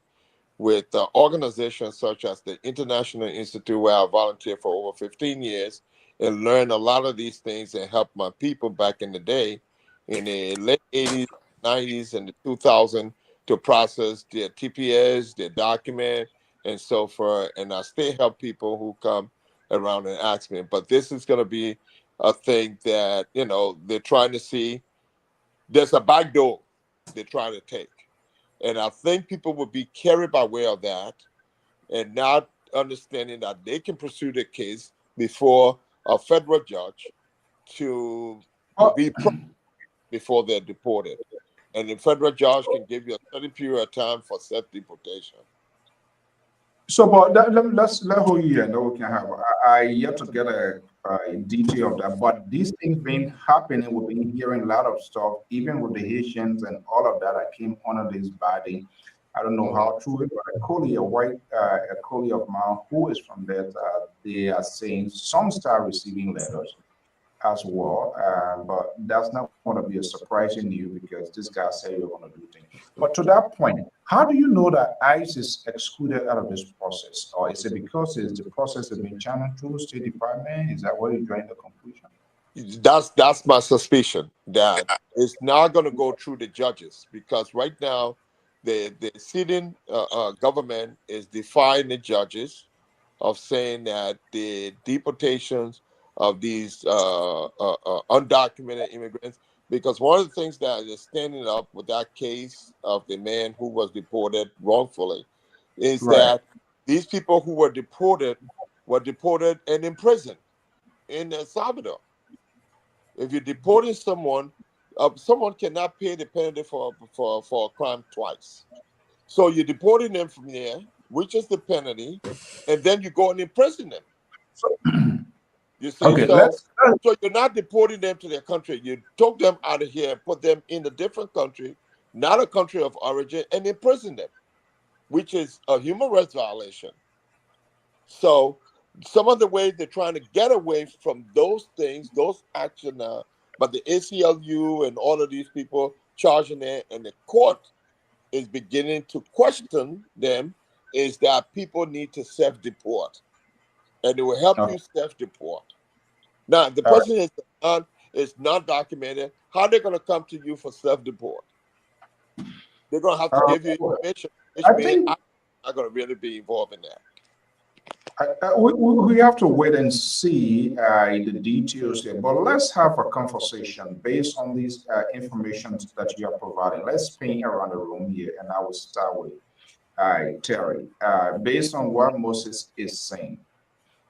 with organizations such as the International Institute, where I volunteered for over 15 years and learned a lot of these things and helped my people back in the day in the late 80s, 90s, and the 2000s to process their TPS, their document, and so forth. And I still help people who come around and ask me. But this is going to be a thing that, they're trying to see. There's a back door they're trying to take. And I think people will be carried by way of that and not understanding that they can pursue the case before a federal judge to Oh, be before they're deported. And the federal judge can give you a certain period of time for self-deportation. so, but let hold you and then we can have. I yet to get a detail of that, but these things been happening. We've been hearing a lot of stuff, even with the Haitians and all of that. I came under this body. I don't know how true it, but a colleague of mine who is from that, they are saying some start receiving letters as well. But that's not going to be a surprising news because this guy said you're going to do things. But to that point, how do you know that ICE is excluded out of this process? Or is it because it's the process has been channeled through State Department? Is that where you drawing the conclusion? That's my suspicion, that it's not going to go through the judges, because right now the sitting government is defying the judges of saying that the deportations of these undocumented immigrants, because one of the things that is standing up with that case of the man who was deported wrongfully is Right. that these people who were deported and imprisoned in El Salvador. If you're deporting someone, someone cannot pay the penalty for a crime twice. So you're deporting them from there, which is the penalty, and then you go and imprison them. You see, Okay, so let's you're not deporting them to their country. You took them out of here, put them in a different country, not a country of origin, and imprison them, which is a human rights violation. So some of the ways they're trying to get away from those things, those actions, but the ACLU and all of these people charging it, and the court is beginning to question them, is that people need to self-deport, and it will help Oh. you self-deport. Now, if the All right. person is not documented, how are they going to come to you for self-deport? They're going to have to give you information, which I means think I'm not going to really be involved in that. we have to wait and see the details here, but let's have a conversation based on these information that you are providing. Let's spin around the room here, and I will start with Terry. Based on what Moses is saying,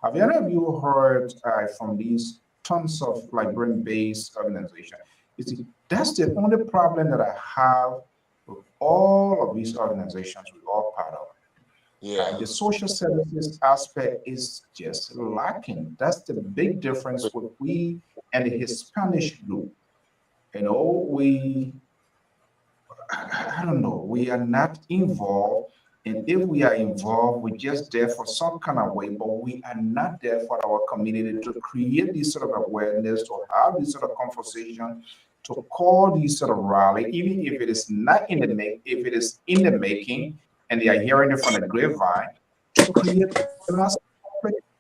have any of you heard from these tons of brain-based organizations? You see, that's the only problem that I have with all of these organizations we're all part of. Yeah. The social services aspect is just lacking. That's the big difference with we and the Hispanic group. You know, I don't know, we are not involved. And if we are involved, we're just there for some kind of way, but we are not there for our community to create this sort of awareness, to have this sort of conversation, to call these sort of rally, even if it is not in the make, if it is in the making, and they are hearing it from the grapevine, to create mass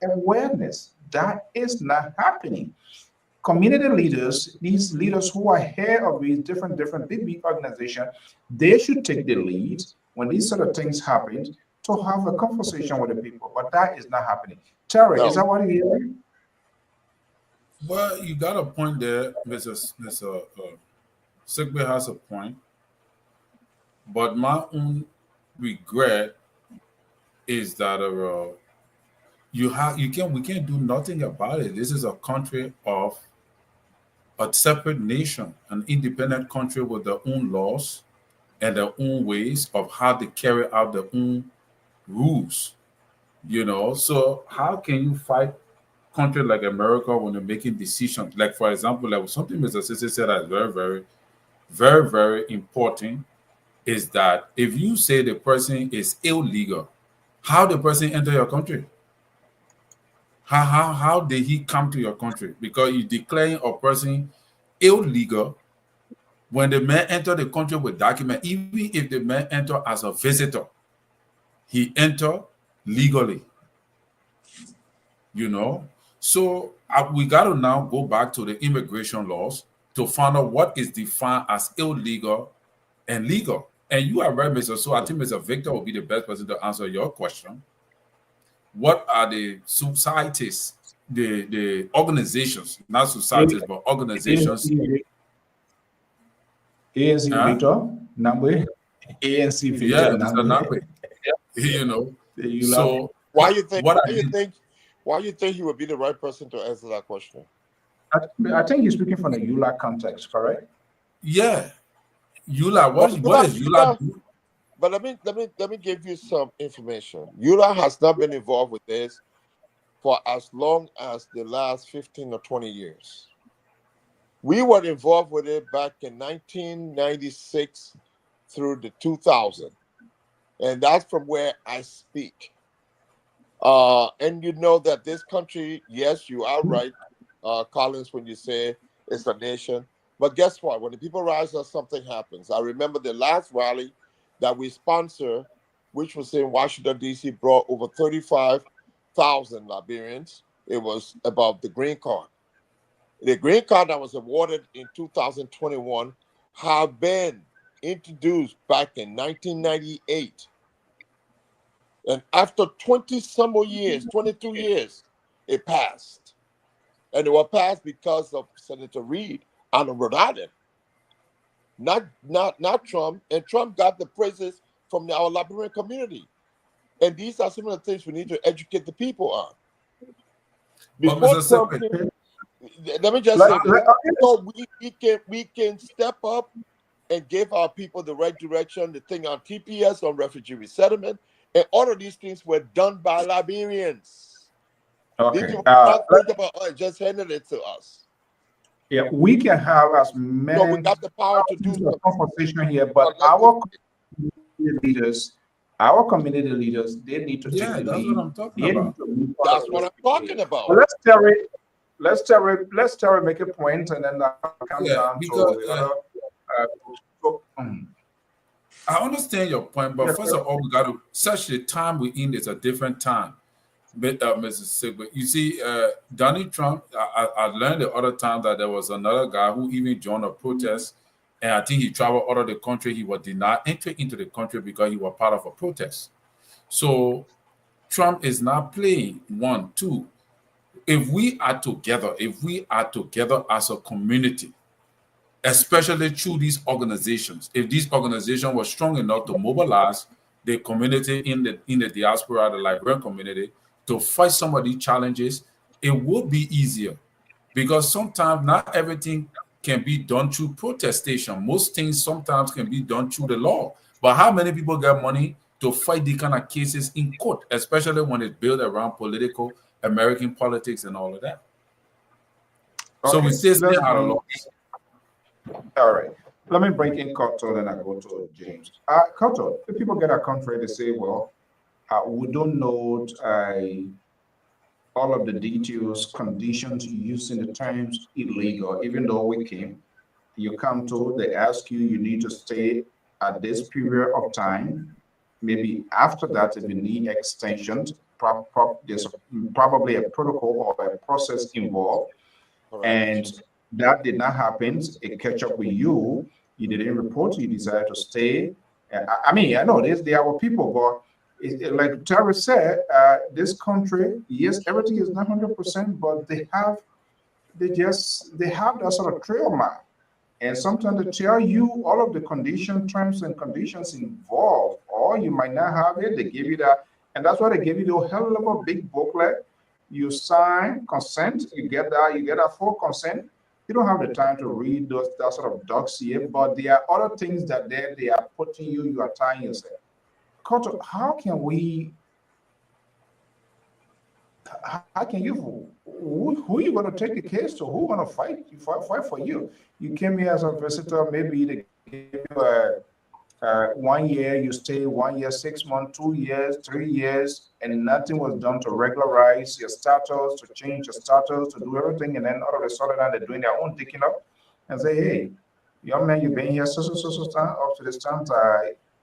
awareness. That is not happening. Community leaders, these leaders who are head of these different big organizations, they should take the lead when these sort of things happen to have a conversation with the people. But that is not happening. Terry, No. is that what you hear? Well, you got a point there, Mr. Sigbe has a point. But my own regret is that we can't do nothing about it. This is a country of a separate nation, an independent country with their own laws and their own ways of how they carry out their own rules. So how can you fight country like America when they're making decisions? Like, for example, like something Mr. Sisi said that is very, very, very, very important is that if you say the person is illegal, how the person enter your country? How did he come to your country? Because you declaring a person illegal when the man enter the country with document, even if the man enter as a visitor, he enter legally. So we got to now go back to the immigration laws to find out what is defined as illegal and legal. And you are right, Mr. So I think Mr. Victor will be the best person to answer your question. What are the societies, the organizations, not societies, but organizations? ANC Victor, Namwe, ANC Victor, Yeah, Mr. Namwe. So why you think he would be the right person to answer that question? I think he's speaking from the EULA context, correct? Yeah. EULA, what is EULA do? But let me give you some information. EULA has not been involved with this for as long as the last 15 or 20 years. We were involved with it back in 1996 through the 2000. And that's from where I speak. And you know that this country, yes, you are right, Collins, when you say it's a nation. But guess what? When the people rise up, something happens. I remember the last rally that we sponsored, which was in Washington, D.C., brought over 35,000 Liberians. It was about the green card. The green card that was awarded in 2021 had been introduced back in 1998. And after 20 some more years, 22 years, it passed. And it was passed because of Senator Reid out of Rhode Island. Not Trump. And Trump got the praises from our Liberian community. And these are some of the things we need to educate the people on. Before Trump came, let me just say this. So we can step up and give our people the right direction. The thing on TPS, on refugee resettlement, and all of these things were done by Liberians. Okay. These not think about just handing it to us. Yeah, we can have as many. So we got the power to do a conversation here, but our community leaders, they need to take the that's lead. what I'm talking about. That's what I'm talking about. But let's Terry make a point, and then come down because, to I understand your point, but first of all, we got to such the time we're in is a different time. But Mrs. Sigba, you see, Donald Trump, I learned the other time that there was another guy who even joined a protest, and I think he traveled out of the country. He was denied entry into the country because he was part of a protest. So Trump is not playing. 1, 2. If we are together as a community, especially through these organizations, if these organizations were strong enough to mobilize the community in the diaspora, the Liberian community, to fight some of these challenges, it would be easier. Because sometimes not everything can be done through protestation. Most things sometimes can be done through the law. But how many people get money to fight these kind of cases in court, especially when it's built around political American politics and all of that? So we still stay out of law. All right. Let me break in Koto, then I go to James. Koto, if people get a country, they say, well, we don't know all of the details, conditions using the terms illegal, even though we came. You come to, they ask you, you need to stay at this period of time. Maybe after that, if you need extensions, there's probably a protocol or a process involved. And that did not happen. It catch up with you. You didn't report. You decided to stay. I mean, I know there are people, but like Terry said, this country, yes, everything is not 100%, but they have that sort of trail map. And sometimes they tell you all of the terms and conditions involved, or you might not have it. They give you that, and that's why they give you the hell of a big booklet. You sign consent, you get that full consent. You don't have the time to read that sort of docs here, but there are other things that they are putting you are tying yourself. Koto, how can you, who are you going to take the case to? Who going to fight for you? You came here as a visitor, maybe they give you 1 year, you stay 1 year, 6 months, 2 years, 3 years, and nothing was done to regularize your status, to change your status, to do everything, and then all of a sudden they're doing their own digging up and say, hey, young man, you've been here so time, up to this time,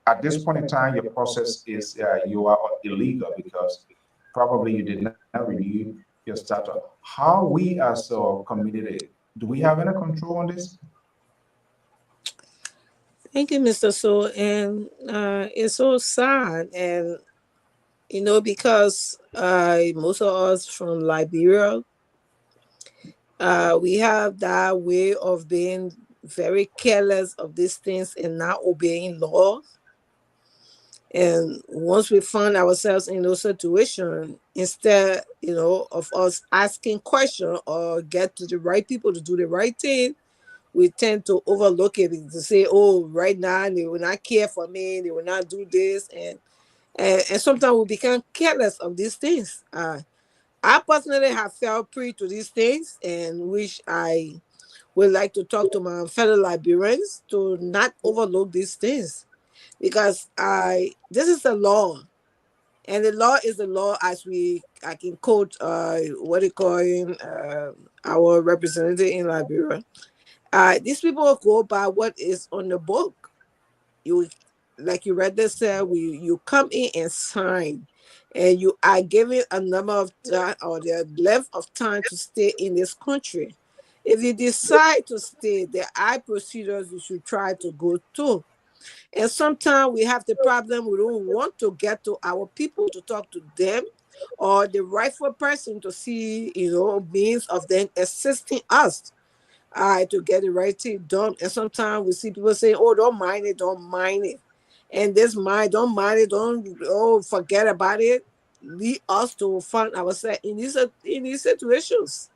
at this point in time, your process is, you are illegal because probably you did not renew your status. How we as a community, do we have any control on this? Thank you, Mr. So. And it's so sad. And, because most of us from Liberia, we have that way of being very careless of these things and not obeying laws. And once we find ourselves in those situations, instead, of us asking questions or get to the right people to do the right thing, we tend to overlook it to say, oh, right now they will not care for me, they will not do this, and sometimes we become careless of these things. I personally have felt prey to these things, and which I would like to talk to my fellow Liberians to not overlook these things, because this is the law, and the law is the law, as I can quote what they call our representative in Liberia. These people go by what is on the book. You, like you read this, you come in and sign, and you are given a number of time or the length of time to stay in this country. If you decide to stay, there are procedures you should try to go through. And sometimes we have the problem, we don't want to get to our people to talk to them, or the rightful person to see, means of them assisting us to get the right thing done. And sometimes we see people say, oh, don't mind it. And don't mind it, don't forget about it. Lead us to find ourselves in these situations.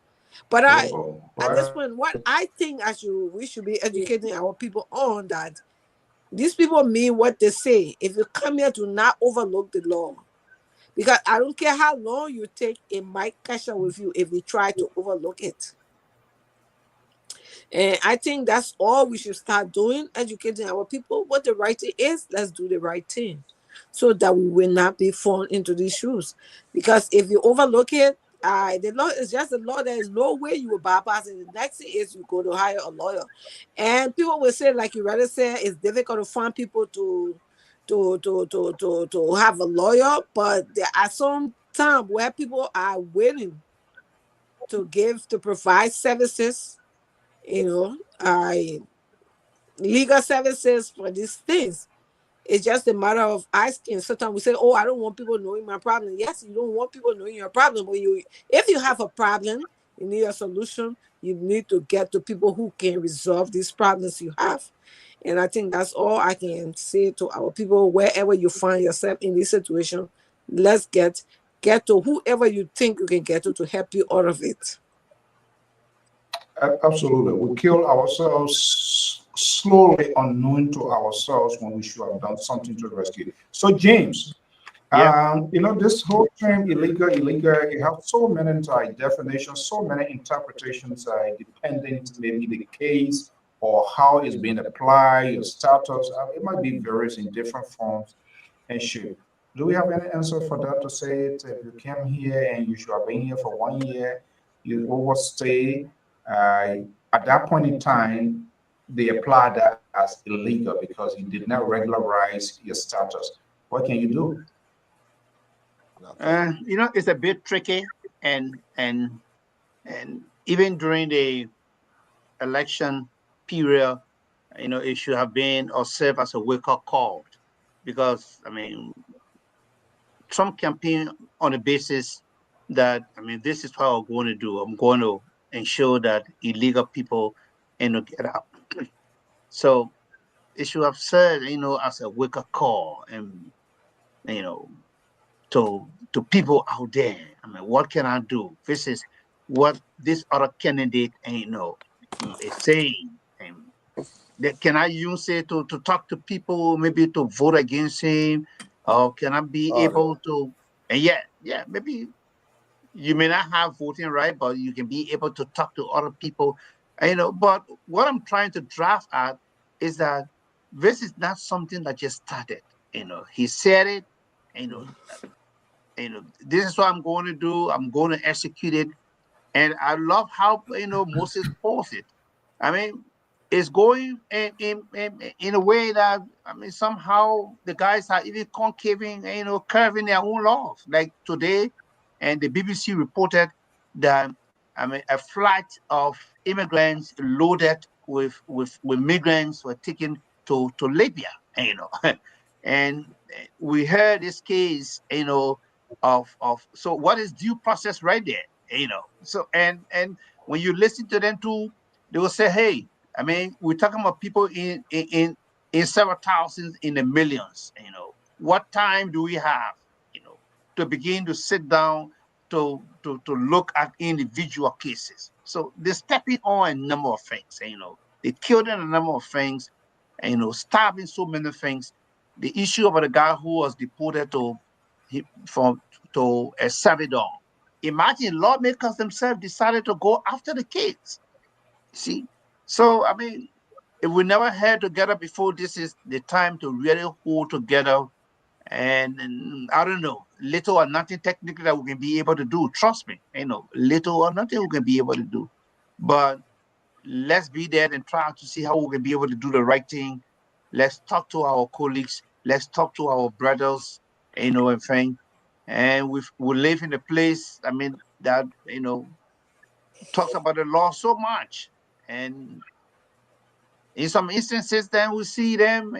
But Wonderful. at this Right. point, what I think we should be educating our people on that these people mean what they say. If you come here to not overlook the law, because I don't care how long you take, it might catch up with you if you try to overlook it. And I think that's all we should start doing, educating our people what the right thing is. Let's do the right thing so that we will not be fallen into these shoes. Because if you overlook it, the law is just a law. There is no way you will bypass it. The next thing is you go to hire a lawyer. And people will say, like you rather say, it's difficult to find people to have a lawyer, but there are some time where people are willing to provide services, legal services for these things. It's just a matter of asking. Sometimes we say, "Oh, I don't want people knowing my problem." Yes, you don't want people knowing your problem, but if you have a problem, you need a solution. You need to get to people who can resolve these problems you have. And I think that's all I can say to our people. Wherever you find yourself in this situation, let's get to whoever you think you can get to help you out of it. Absolutely. We kill ourselves slowly, unknown to ourselves, when we should have done something to rescue. So, James, Yeah. this whole term illegal, it has so many definitions, so many interpretations, dependent maybe the case or how it's being applied, your status. It might be various in different forms and shape. Do we have any answer for that to say it? If you came here and you should have been here for 1 year, you overstay, at that point in time, they apply that as illegal because you did not regularize your status. What can you do? It's a bit tricky, and even during the election period, it should have been or serve as a wake-up call, because Trump campaign on the basis that this is what I'm going to do. I'm going to ensure that illegal people get out. So it should have served as a wake-up call, and to people out there. What can I do? This is what this other candidate is saying. And can I use it to talk to people, maybe to vote against him? Or can I be able to? And maybe you may not have voting right, but you can be able to talk to other people. But what I'm trying to draft at is that this is not something that just started. He said it. This is what I'm going to do. I'm going to execute it. And I love how Moses calls it. I mean, it's going in a way that somehow the guys are even concaving, curving their own laws. Like today, and the BBC reported that a flight of immigrants loaded with migrants were taken to Libya. And we heard this case, of so what is due process right there, So and when you listen to them too, they will say, hey, we're talking about people in several thousands, in the millions, What time do we have, to begin to sit down to look at individual cases? So they're stepping on a number of things, they killed in a number of things, starving so many things. The issue about the guy who was deported to El Salvador. Imagine lawmakers themselves decided to go after the kids. See, so if we never had together before, this is the time to really hold together. And I don't know, little or nothing technically that we can be able to do. Trust me, little or nothing we can be able to do. But let's be there and try to see how we can be able to do the right thing. Let's talk to our colleagues. Let's talk to our brothers, and thing. And we live in a place, that, talks about the law so much. And in some instances, then we see them,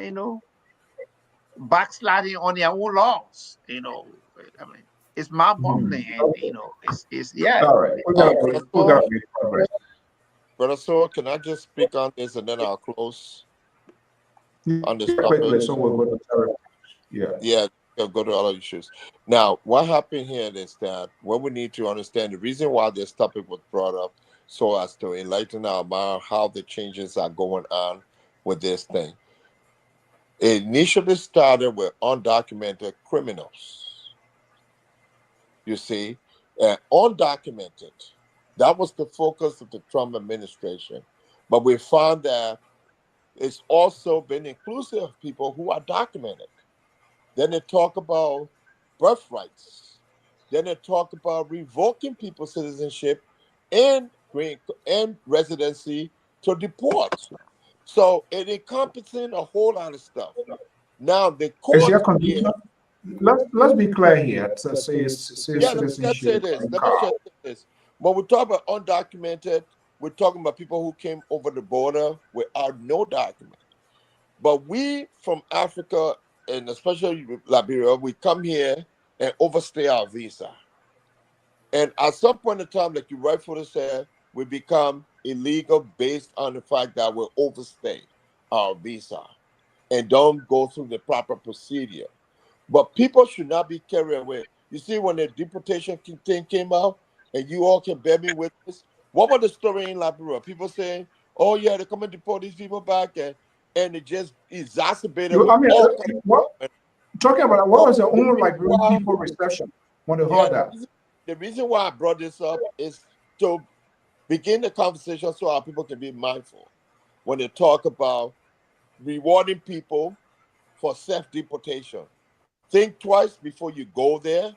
backsliding on their own laws. It's mind-boggling, and it's yeah. All right. We got to make progress. Brother So, can I just speak on this and then I'll close on this Quickly, topic? so we'll go to tariff. Yeah, go to other issues. Now, what happened here is that what we need to understand, the reason why this topic was brought up so as to enlighten our mind how the changes are going on with this thing. It initially started with undocumented criminals. You see, undocumented. That was the focus of the Trump administration. But we found that it's also been inclusive of people who are documented. Then they talk about birthrights. Then they talk about revoking people's citizenship and and residency to deport. So it encompassing a whole lot of stuff. Now the Is your court here. condition? Let's be clear here. To say Yeah, let me just say citizenship. this. Let me just say this. When we talk about undocumented, we're talking about people who came over the border without no document. But we from Africa, and especially Liberia, we come here and overstay our visa. And at some point in time, like you rightfully said, we become illegal based on the fact that we overstay our visa and don't go through the proper procedure. But people should not be carried away. You see, when the deportation thing came out, and you all can bear me witness, what was the story in Liberia? People saying, "Oh yeah, they're coming to deport these people back," and it just exacerbated with all kinds What of. talking about? What was the The only reason Liberian why, people reception when they yeah, heard that? the reason why I brought this up is to begin the conversation so our people can be mindful when they talk about rewarding people for self-deportation. Think twice before you go there.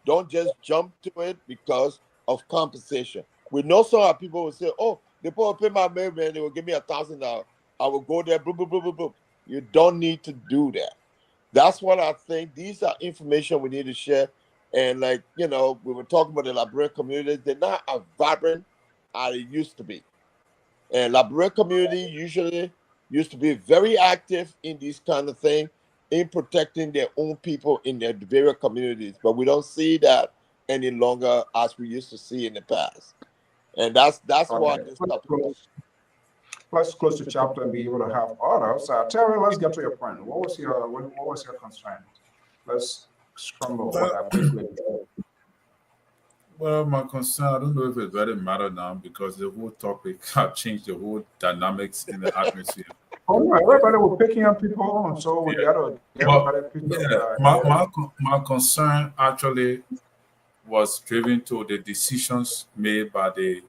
Don't just jump to it because of compensation. We know some of our people will say, "Oh, they will pay my mailman, they will give me $1,000. I will go there, boop, boop, boop, boop, boop." You don't need to do that. That's what I think. These are information we need to share. And like, we were talking about the Liberian communities, they're not as vibrant as it used to be. And Liberian community usually used to be very active in these kind of things, in protecting their own people in their various communities. But we don't see that any longer as we used to see in the past. And that's why Okay. this topic. Let's close the chapter and be able to have others. Terry, let's get to your point. What was your concern? Let's scramble over that quickly. Well, my concern, I don't know if it really matters now because the whole topic have changed the whole dynamics in the atmosphere. Oh no, everybody was picking up people on, so we gotta get everybody picked up. My concern actually was driven to the decisions made by the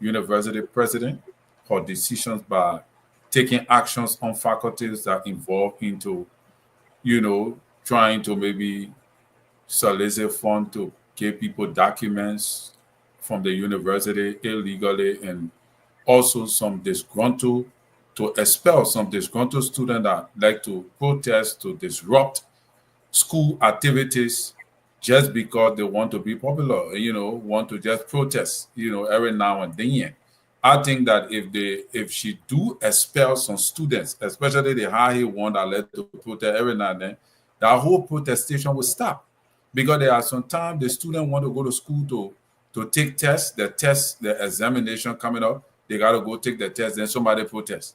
university president or decisions by taking actions on faculties that involve into, trying to maybe solicit funds to give people documents from the university illegally, and also some disgruntled to expel some disgruntled students that like to protest, to disrupt school activities just because they want to be popular, want to just protest, every now and then. I think that if she do expel some students, especially the high one that led to protest every now and then, that whole protestation will stop. Because there are sometimes the student want to go to school to take tests, the examination coming up, they gotta go take the test, then somebody protest.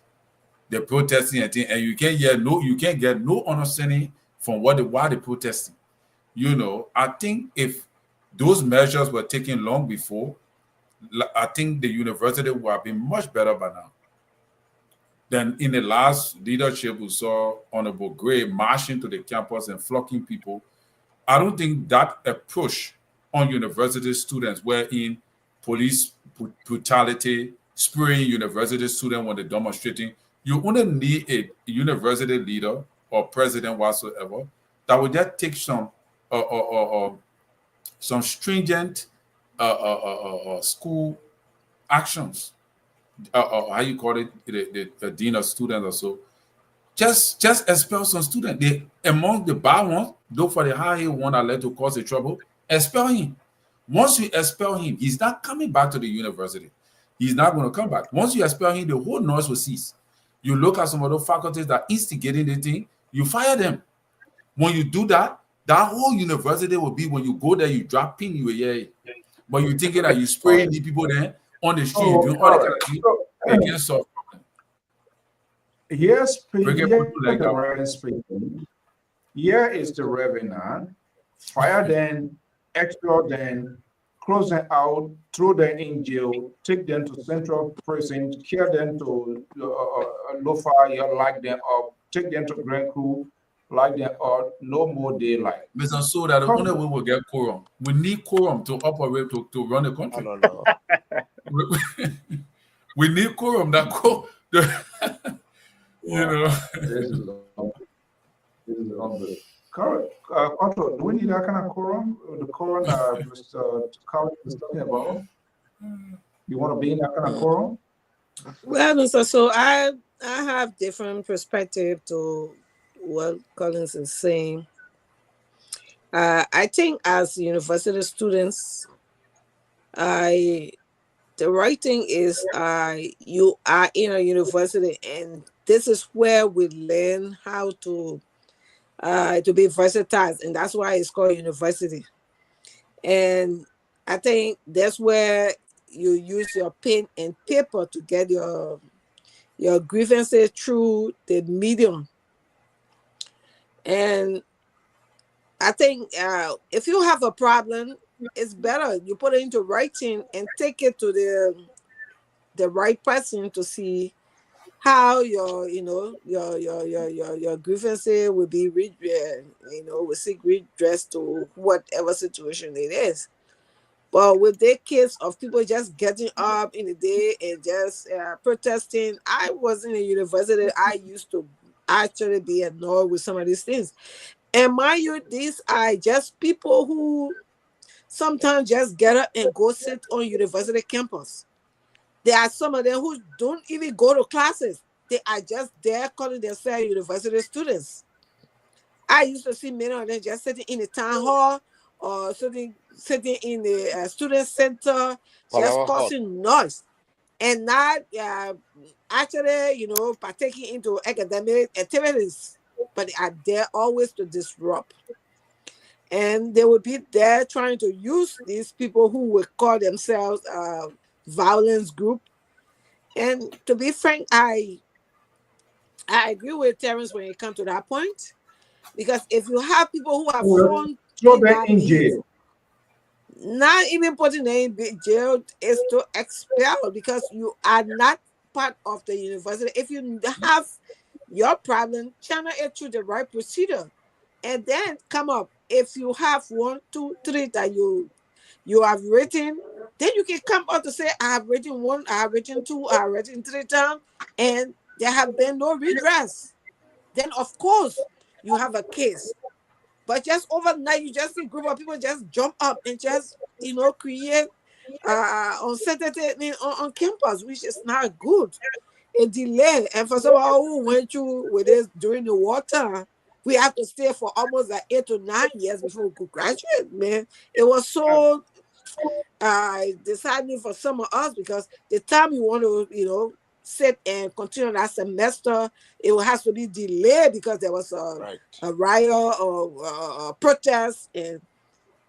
They're protesting and thing, and you can't get no understanding from why they're protesting. I think if those measures were taken long before, I think the university would have been much better by now. Then in the last leadership, we saw Honorable Gray marching to the campus and flocking people. I don't think that approach on university students, wherein police brutality, spraying university students when they're demonstrating, you only need a university leader or president whatsoever that would just take some stringent school actions. How you call it, the dean of students or so. Just expel some student. They among the bad ones, look for the high one that led to cause the trouble. Expel him. Once you expel him, he's not coming back to the university. He's not going to come back. Once you expel him, the whole noise will cease. You look at some of those faculties that instigating the thing, you fire them. When you do that, that whole university will be, when you go there, you drop pin, you hear. But you thinking that you spraying the people there on the street, doing all the things, they can't solve. Here's the Reverend speaking. Here is the Reverend. Fire them, expel them, close them out, throw them in jail, take them to central prison, care them to Lpr, lock them up, take them to Grand Crew, lock them up, no more daylight. Mr. So that the only way we'll get quorum. We need quorum to operate to run the I country. don't know. We need quorum that you know. This is unbelievable. Control, do we need that kind of quorum? The quorum Mr. Collins is talking about? You want to be in that kind of quorum? Well, Mr. So I have different perspective to what Collins is saying. I think as university students, the right thing is you are in a university, and this is where we learn how to be versatile, and that's why it's called university. And I think that's where you use your pen and paper to get your grievances through the medium. And I think if you have a problem, it's better you put it into writing and take it to the right person to see how your grievances will be will seek redress to whatever situation it is. But with the case of people just getting up in the day and just protesting, I was in a university. I used to actually be annoyed with some of these things. And mind you, these are just people who sometimes just get up and go sit on university campus. There are some of them who don't even go to classes. They are just there calling themselves university students. I used to see many of them just sitting in the town hall or sitting in the student center, just causing noise and not actually, partaking into academic activities, but they are there always to disrupt. And they would be there trying to use these people who would call themselves violence group. And to be frank, I agree with Terrence when it comes to that point, because if you have people who are thrown in jail, not even putting them in jail is to expel, because you are not part of the university. If you have your problem, channel it through the right procedure, and then come up. If you have 1, 2, 3 that you have written, then you can come up to say, I have written 1, I have written 2, I have written 3 times, and there have been no redress. Then of course you have a case. But just overnight, you just see a group of people just jump up and just create uncertainty on campus, which is not good. A delay, and for someone who went through with this during the wartime, we have to stay for almost like 8 to 9 years before we could graduate. Man, it was so disheartening for some of us, because the time you want to sit and continue that semester, it has to be delayed because there was a riot or a protest, and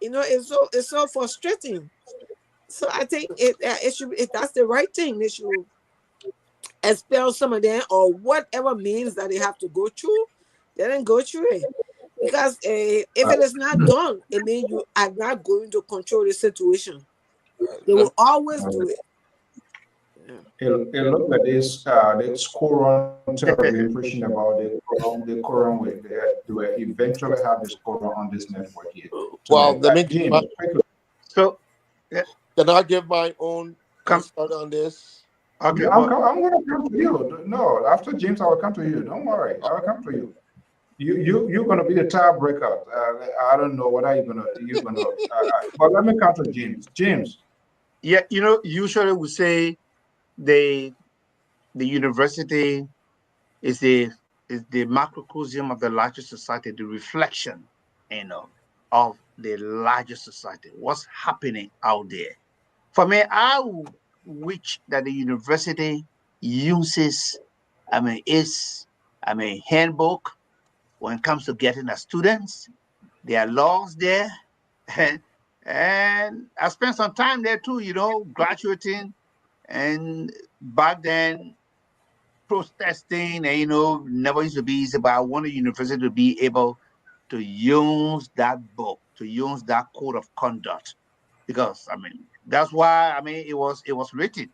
it's so frustrating. So I think it should, if that's the right thing, they should expel some of them, or whatever means that they have to go through, they don't go through it. Because if it is not done, it means you are not going to control the situation. They will always do it. It looked like this quorum terribly preaching about the quorum where they will eventually have this quorum on this network here. Well, let me James, so can I give my own start on this? Okay, I'm going to come to you. No, after James, I will come to you. Don't worry, I will come to you. You're going to be the tiebreaker. I don't know what you're going to. But let me come to James. James. Yeah, usually we say the university is the macrocosm of the larger society, the reflection, of the larger society. What's happening out there? For me, I wish that the university uses, its handbook when it comes to getting the students. There are laws there, and I spent some time there too, graduating, and back then protesting, and never used to be easy, but I want the university to be able to use that book, to use that code of conduct because I mean that's why I mean it was written.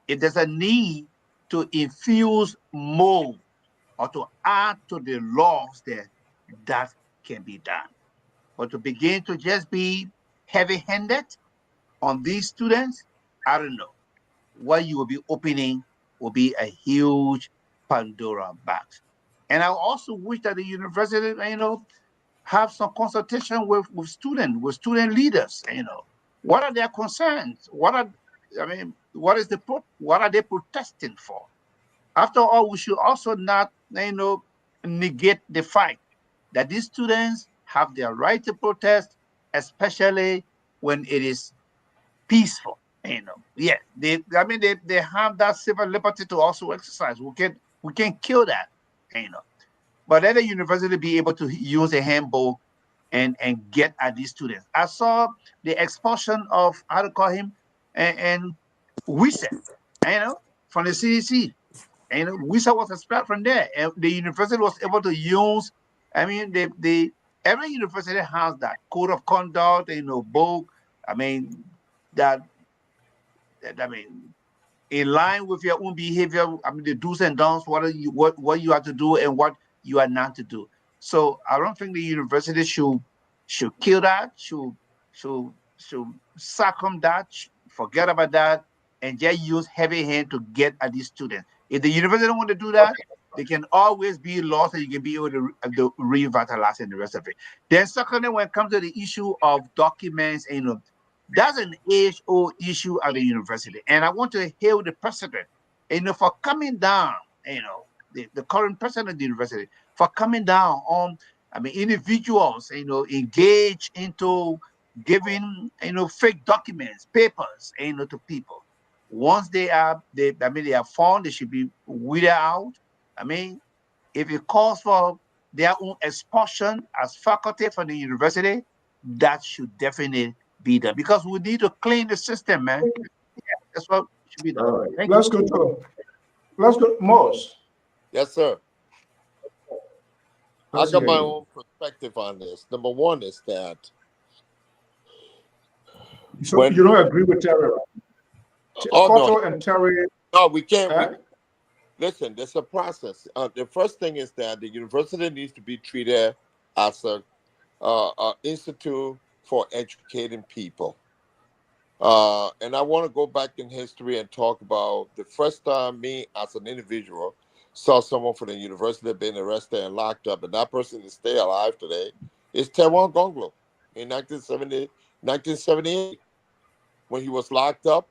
If there's a need to infuse more or to add to the laws there, that can be done. But to begin to just be heavy-handed on these students, I don't know. What you will be opening will be a huge Pandora box. And I also wish that the university, have some consultation with student leaders. What are their concerns? What are they protesting for? After all, we should also not, negate the fact that these students have their right to protest, especially when it is peaceful. Yeah, they have that civil liberty to also exercise. We can kill that. But let the university be able to use a handbook and get at these students. I saw the expulsion of how to call him and Wisa, from the CDC. And Wisa was expelled from there. And the university was able to use, I mean, every university has that code of conduct, book. I mean, that I mean, in line with your own behavior. I mean, the do's and don'ts, what you have to do and what you are not to do. So I don't think the university should kill that, should circum that, forget about that, and just use heavy hand to get at these students. If the university don't want to do that, they can always be lost and you can be able to revitalize and the rest of it. Then secondly, when it comes to the issue of documents, that's an age-old issue at the university. And I want to hail the president, for coming down, the current president of the university, for coming down on, individuals, engage into giving, fake documents, papers, to people. Once they are found, they should be weeded out. I mean, if it calls for their own expulsion as faculty from the university, that should definitely be done because we need to clean the system, man. Yeah, that's what should be done. All right. Let's go, Moss. Yes, sir. I Let's got my hear you. own perspective on this. Number one is that So you don't agree with Terry? Cotto and Terry. No, we can't. Listen, there's a process. The first thing is that the university needs to be treated as a institute for educating people. And I want to go back in history and talk about the first time me as an individual saw someone from the university being arrested and locked up, and that person is still alive today, is Tewan Gonglo in 1978, when he was locked up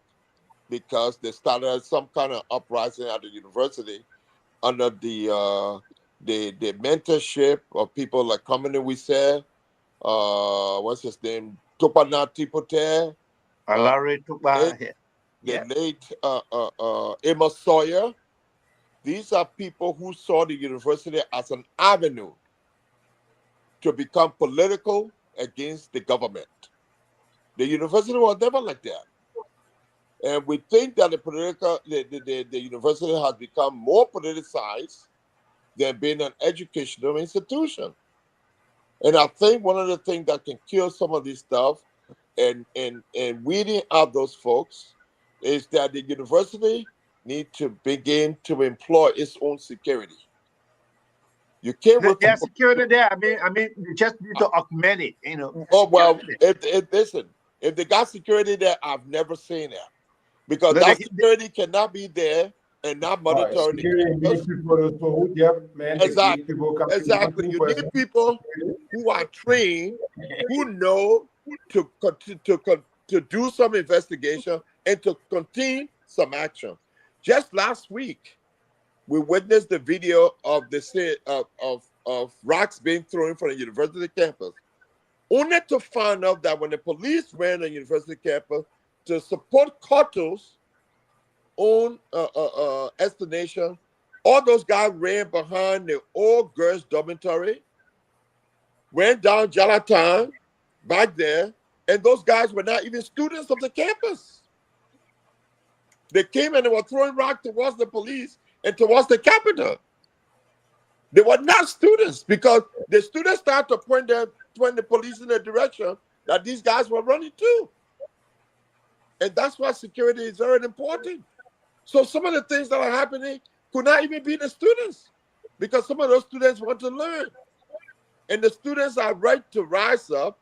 because they started some kind of uprising at the university under the mentorship of people like Kamene Wise, what's his name, Tupana Tipote, Larry Tupa, the late Emma Sawyer. These are people who saw the university as an avenue to become political against the government. The university was never like that. And we think that the university has become more politicized than being an educational institution. And I think one of the things that can kill some of this stuff and weeding out those folks is that the university need to begin to employ its own security. You can't. There's security there. I mean, you just need to augment it. Oh well, listen. If they got security there, I've never seen that because that security cannot be there and not monitoring. Exactly. You need people who are trained, who know to do some investigation and to continue some action. Just last week, we witnessed the video of of rocks being thrown from the university campus, only to find out that when the police ran the university campus to support Cotto's own explanation, all those guys ran behind the old girls' dormitory, went down Jalatan back there, and those guys were not even students of the campus. They came and they were throwing rocks towards the police and towards the Capitol. They were not students because the students started to point the police in the direction that these guys were running to. And that's why security is very important. So some of the things that are happening could not even be the students, because some of those students want to learn. And the students are right to rise up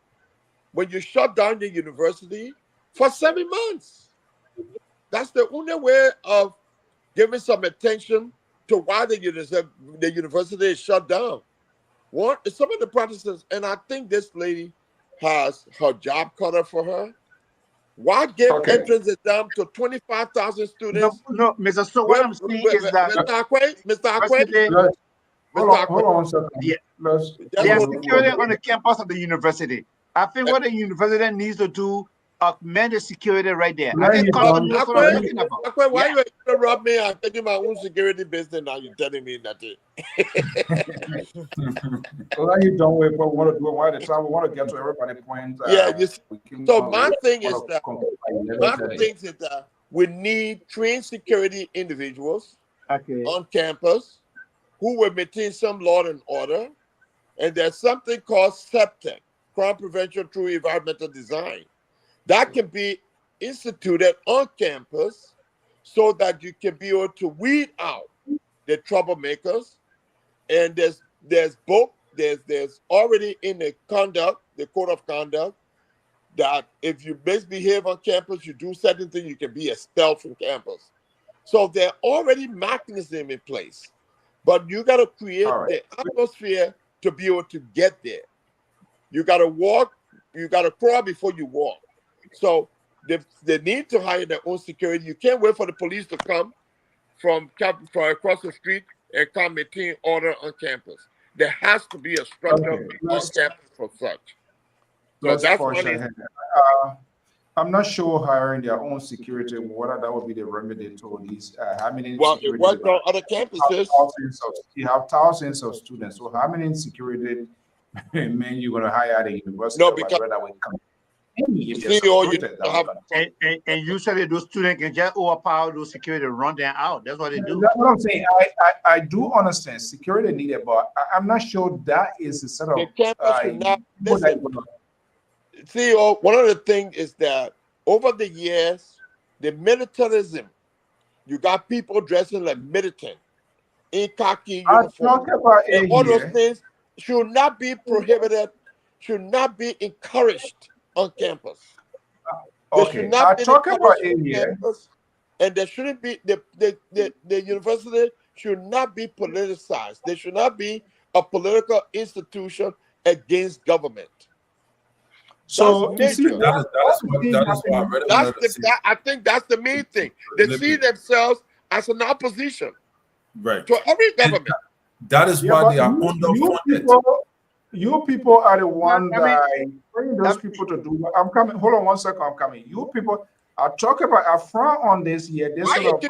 when you shut down the university for 7 months. That's the only way of giving some attention to why the university is shut down. Some of the practices, and I think this lady has her job cut up for her. Why give entrance exam to 25,000 students? No, Mr. So what I'm saying is that Mr. Akwe, hold on a second. Yeah. There's security on the campus of the university. I think what the university needs to do, augment the security right there. I think why you interrupt me? I'm taking my own security business now. You're telling me nothing. Well, you don't wait, but we want to do it while the time we want to get to everybody's point. So my thing is that we need trained security individuals on campus who will maintain some law and order. And there's something called CEPTEC, Crime Prevention Through Environmental Design, that can be instituted on campus so that you can be able to weed out the troublemakers. And there's already in the code of conduct, that if you misbehave on campus, you do certain things, you can be expelled from campus. So there are already mechanisms in place, but you got to create the atmosphere to be able to get there. You got to walk, you got to crawl before you walk. So they need to hire their own security. You can't wait for the police to come from across the street and come maintain order on campus. There has to be a structure on campus for such. So that's what I'm not sure hiring their own security, whether that would be the remedy to these. How many? Well, it works on other campuses. You have thousands of students. So how many security men you're going to hire at the university? No, because and usually those students can just overpower those security and run them out. That's what they do. That's what I'm saying. I do understand security needed, but I'm not sure that is the sort of one of the things is that over the years, the militarism, you got people dressing like militant in khaki uniform. And all those things should not be prohibited, should not be encouraged on campus. Okay, I talk about campus, and there shouldn't be the university should not be politicized. There should not be a political institution against government. So I think that's the main thing. They see themselves as an opposition, to every government. That is why they are underfunded. You people are the one that bring those people to do. I'm coming. Hold on 1 second. I'm coming. You people are talking about a front on this here. This sort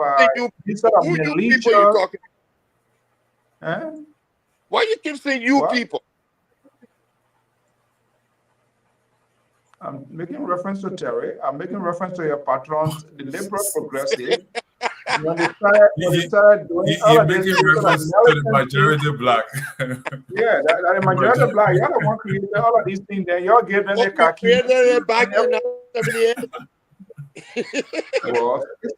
of militia. Why you keep saying you people? I'm making reference to Terry. I'm making reference to your patrons, the liberal progressive. When they started doing all of this, reference to the majority black. Yeah, the majority black. You're the one created all of these things. Then y'all give them the khaki. Well, it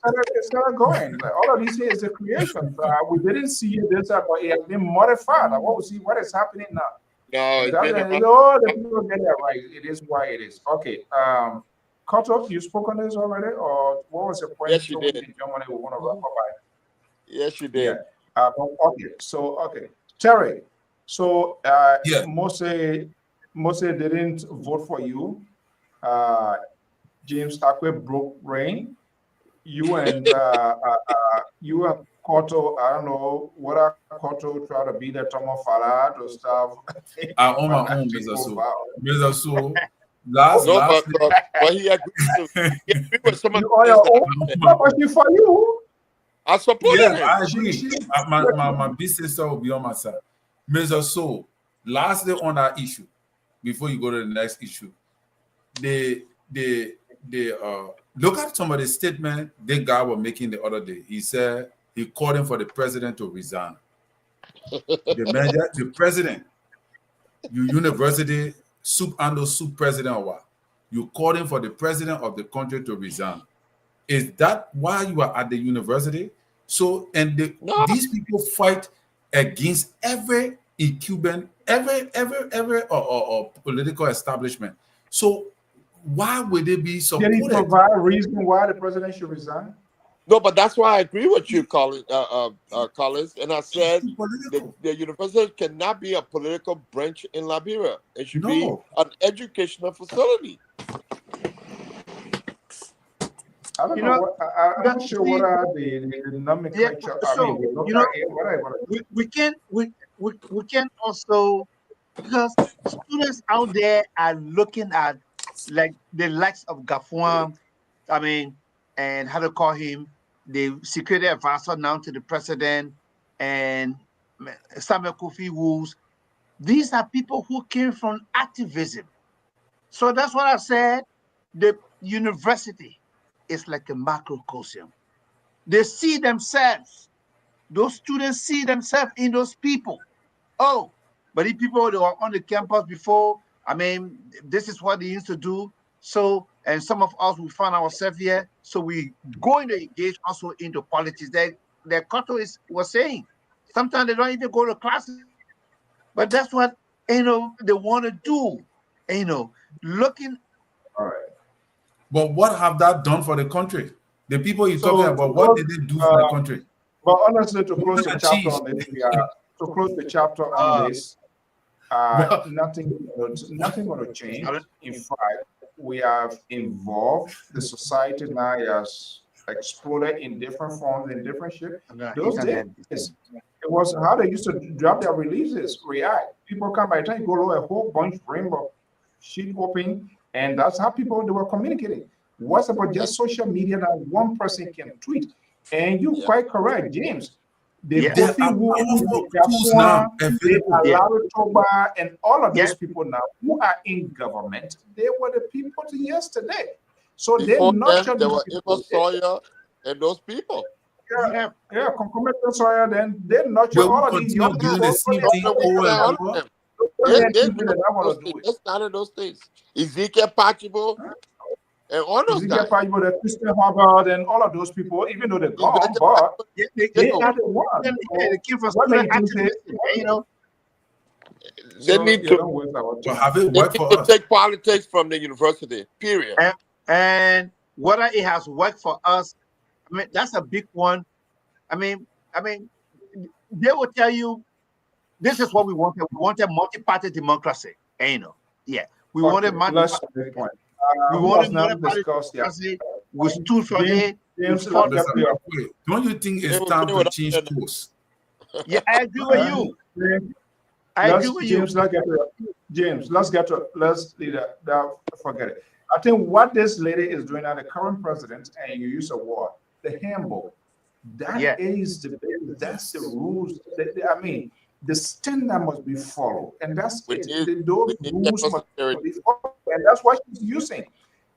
started going. Like, all of these things is a creation. We didn't see this, but it has been modified. Like, what we see, what is happening now? No, the people get it right. It is why it is. Okay. Cut off, you spoke on this already, or what was your point? Yes, you did. Yes, you did. Yeah. Okay. Terry. So Mose didn't vote for you. James Akwe broke brain. You and Koto, I don't know what Koto try to be the Tomo Farah to stuff. I own my own business. So but he agreed with some of the for you. I support him. I agree. My big sister will be on my side. Mr. So, lastly on that issue, before you go to the next issue, they look at some of the statement the guy was making the other day. He said he called him for the president to resign. The president, you university soup president or what? You called him for the president of the country to resign. Is that why you are at the university? So, and No. these people fight against every incumbent, every or political establishment. So, why would they be Did he supported? provide a reason why the president should resign? No, but that's why I agree with you, Collins. And I said Too political. the university cannot be a political branch in Liberia. It should be No. an educational facility. I don't know what I'm not sure what are the nomenclature. so, we can also, because students out there are looking at like the likes of Gafuan, I mean, and how to call him, the security advisor now to the president, and Samuel Kofi Woos. These are people who came from activism. So that's what I said. The university is like a macrocosm. They see themselves. Those students see themselves in those people. Oh, but the people that were on the campus before, I mean, this is what they used to do. So, and some of us, we find ourselves here. So we going to engage also into politics. Their Cotto was saying. Sometimes they don't even go to classes. But that's what, they want to do. Looking. All right. But what have that done for the country? The people you're talking about, what did they do for the country? But honestly, to close the chapter on this, nothing going to change. In fact, we have involved. The society now has exploded in different forms, in different shapes. Those days, it was how they used to drop their releases, react. People come by the time you go a whole bunch of sheet open, and that's how they were communicating. What's about just social media that one person can tweet? And you're quite correct, James. The Kofi Woos, Toba, and all of those people now who are in government, they were the people yesterday. So Before they're not them, there were Eva Sawyer and those people. Concomitant Sawyer, then they're not all of these young people. They started those things. Ezekiel Pachibo and all those guys. Pachibo, the Christian Harvard, and all of those people, even though they're gone, but they are the ones. They need to have it work for us. Take politics from the university, period. And whether it has worked for us, I mean, that's a big one. I mean, they will tell you, this is what we wanted. We wanted multi-party democracy. We wanted multi-party. We wanted multi-party democracy. We stood for it. Don't you think it's time to change course? Yeah, I agree with you. James, let's forget it. I think what this lady is doing now, the current president, and you use a word, the handbook. That's the rules. The standard must be followed, and that's it. Those rules must be followed, and that's what she's using.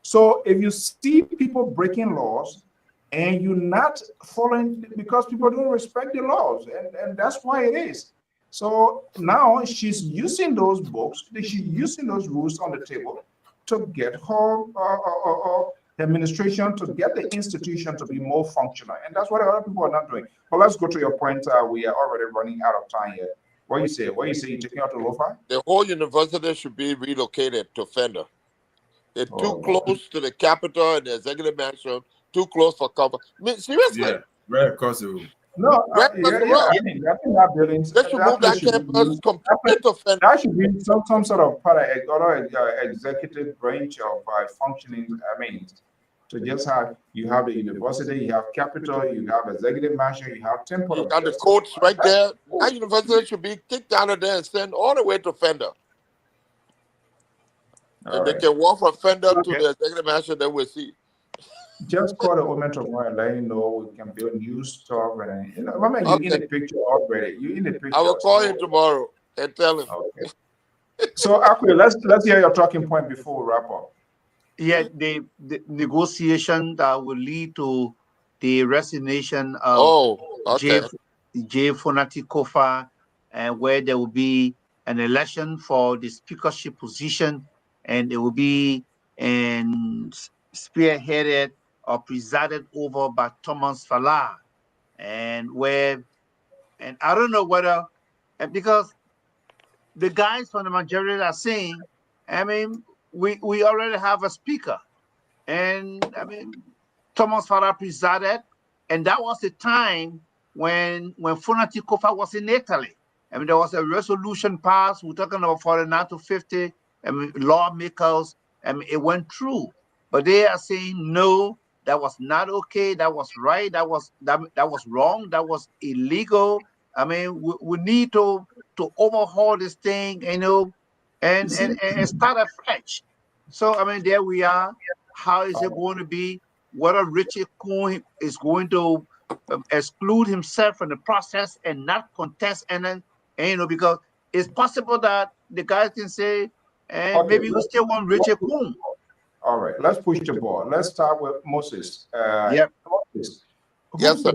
So if you see people breaking laws and you're not following because people don't respect the laws, and that's why it is. So now she's using those books, she's using those rules on the table to get her administration, to get the institution to be more functional. And that's what other people are not doing. But let's go to your point. We are already running out of time here. What you say? You're taking out to Lo-Fi? The whole university should be relocated to Fender. They're too close to the Capitol and the executive mansion, too close for cover. I mean, seriously. Yeah, right across the room. No, I think that building. They should move that campus completely to Fender. That should be some sort of executive branch of functioning. To just have you have the university, you have Capitol, you have executive mansion, you have temple. You got the courts right there. That university should be kicked out of there and sent all the way to Fender. And they can walk from Fender to the executive mansion, then we'll see. Just call the woman tomorrow and let you know we can build new stuff. And you're in the picture already. You're in the picture. I will call him tomorrow and tell him. Okay. So actually, let's hear your talking point before we wrap up. Yeah, the negotiation that will lead to the resignation of J. Fonati Kofa, and where there will be an election for the speakership position, and it will be spearheaded presided over by Thomas Falah, and I don't know whether, because the guys from the majority are saying, I mean, we already have a speaker, and I mean, Thomas Falah presided, and that was the time when Funati Kofa was in Italy. I mean, there was a resolution passed. We're talking about 49 to 50. I mean, lawmakers. I mean, it went through, but they are saying no. That was not okay. That was right. That was wrong. That was illegal. I mean, we need to overhaul this thing, you know, and start afresh. So I mean, there we are. How is it going to be? Whether Richard Cohen is going to exclude himself from the process and not contest, and you know, because it's possible that the guys can say, and Okay, maybe we still want Richard Cohen. All right, let's push the ball. Let's start with Moses. Yep. Moses, Yes, sir.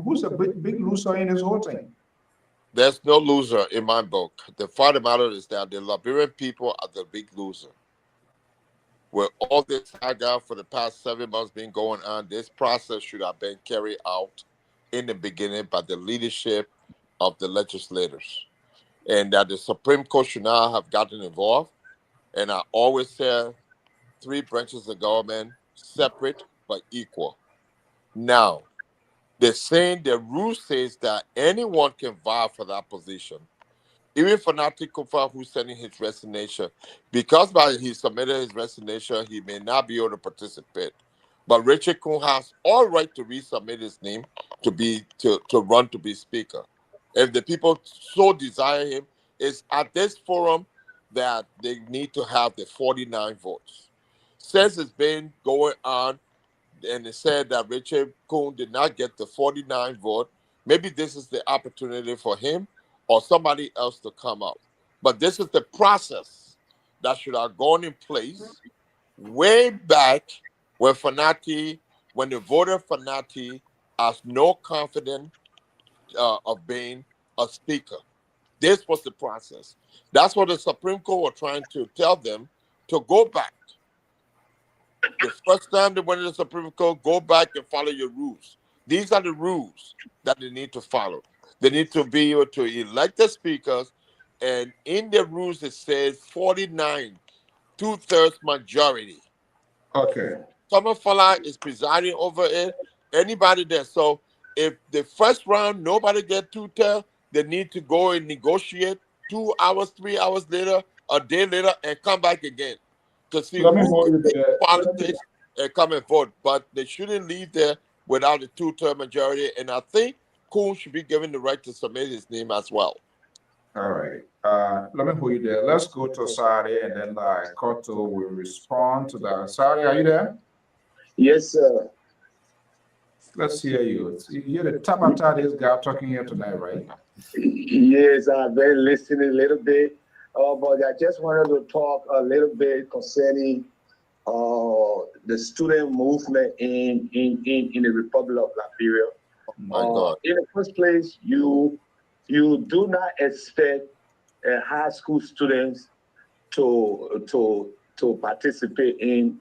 Who's the big loser in this whole thing? There's no loser in my book. The fact of the matter is that the Liberian people are the big loser. With all this saga for the past 7 months been going on, this process should have been carried out in the beginning by the leadership of the legislators. And that the Supreme Court should now have gotten involved. And I always say 3 branches of government, separate but equal. Now, they're saying the rule says that anyone can vie for that position. Even Fanatic Kufa, who's sending his resignation, because he submitted his resignation, he may not be able to participate. But Richard Kuhn has all right to resubmit his name to run to be speaker. If the people so desire him, it's at this forum that they need to have the 49 votes. Since it's been going on, and it said that Richard Kuhn did not get the 49 vote, maybe this is the opportunity for him or somebody else to come up. But this is the process that should have gone in place way back when the voter Fanati has no confidence of being a speaker. This was the process. That's what the Supreme Court was trying to tell them, to go back. The first time they went to the Supreme Court, go back and follow your rules. These are the rules that they need to follow. They need to be able to elect the speakers, and in the rules it says 49, 2/3 majority. Okay. Thomas Falah is presiding over it. Anybody there. So if the first round nobody get 2/3, they need to go and negotiate 2 hours, 3 hours later, a day later, and come back again to see who can take politics and come and vote. But they shouldn't leave there without a 2/3 majority. And I think Kuhn should be given the right to submit his name as well. All right. Let me put you there. Let's go to Sari, and then Koto will respond to that. Sari, are you there? Yes, sir. Let's hear you. You're the top of this guy talking here tonight, right? Yes, I've been listening a little bit, but I just wanted to talk a little bit concerning the student movement in the Republic of Liberia. Oh my God. In the first place, you do not expect high school students to participate in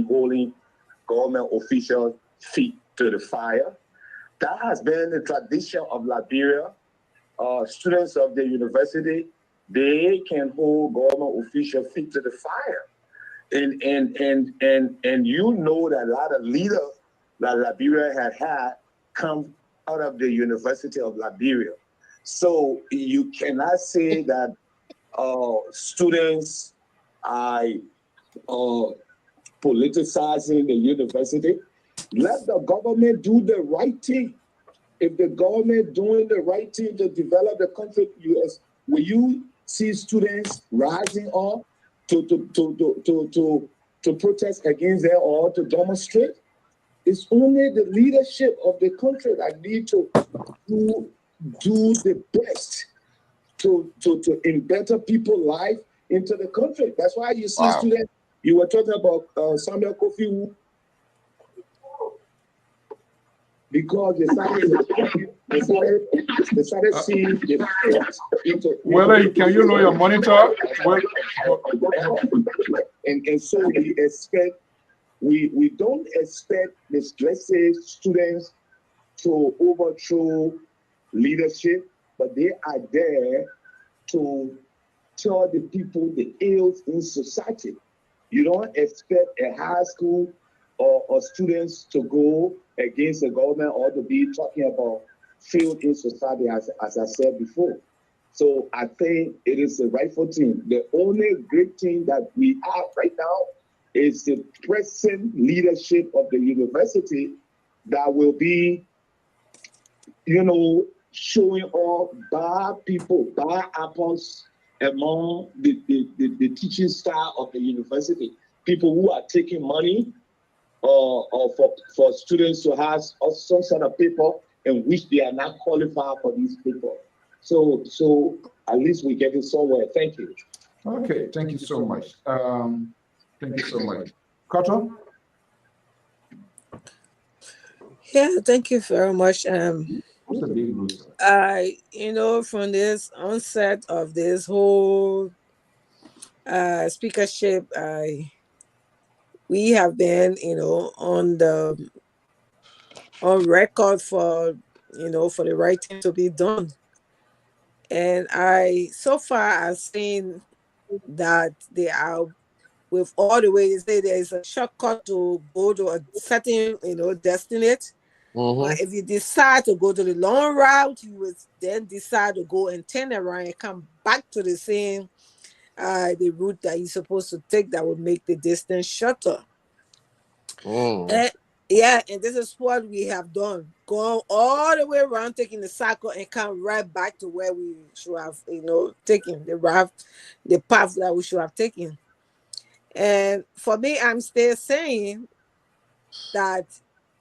holding government officials' feet to the fire. That has been the tradition of Liberia. Students of the university, they can hold government officials' feet to the fire. And you know that a lot of leaders that Liberia had come out of the University of Liberia. So you cannot say that students are politicizing the university. Let the government do the right thing. If the government doing the right thing to develop the country, will you see students rising up to protest against them or to demonstrate? It's only the leadership of the country that need to do the best to embed people's life into the country. That's why you see students. You were talking about Samuel Kofi, because they started seeing the Well, can you know your monitor? And so we expect we don't expect the, let's say, students to overthrow leadership, but they are there to tell the people the ills in society. You don't expect a high school or students to go against the government or to be talking about failed in society, as I said before. So I think it is the rightful thing. The only great thing that we have right now is the present leadership of the university that will be, showing all bad people, bad apples among the teaching staff of the university. People who are taking money or for students to have some sort of paper in which they are not qualified for these people. So at least we get it somewhere. Thank you. Okay, thank you so much. Thank you so much. Cotton? Yeah, thank you very much. Who's the big loser? From this onset of this whole speakership, we have been, on record for the right thing to be done. And so far I've seen that they are, with all the way they say there is a shortcut to go to a certain, destination. But if you decide to go to the long route, you would then decide to go and turn around and come back to the same the route that you're supposed to take that would make the distance shorter. And this is what we have done. Gone all the way around, taking the cycle and come right back to where we should have, taken the route, the path that we should have taken. And for me, I'm still saying that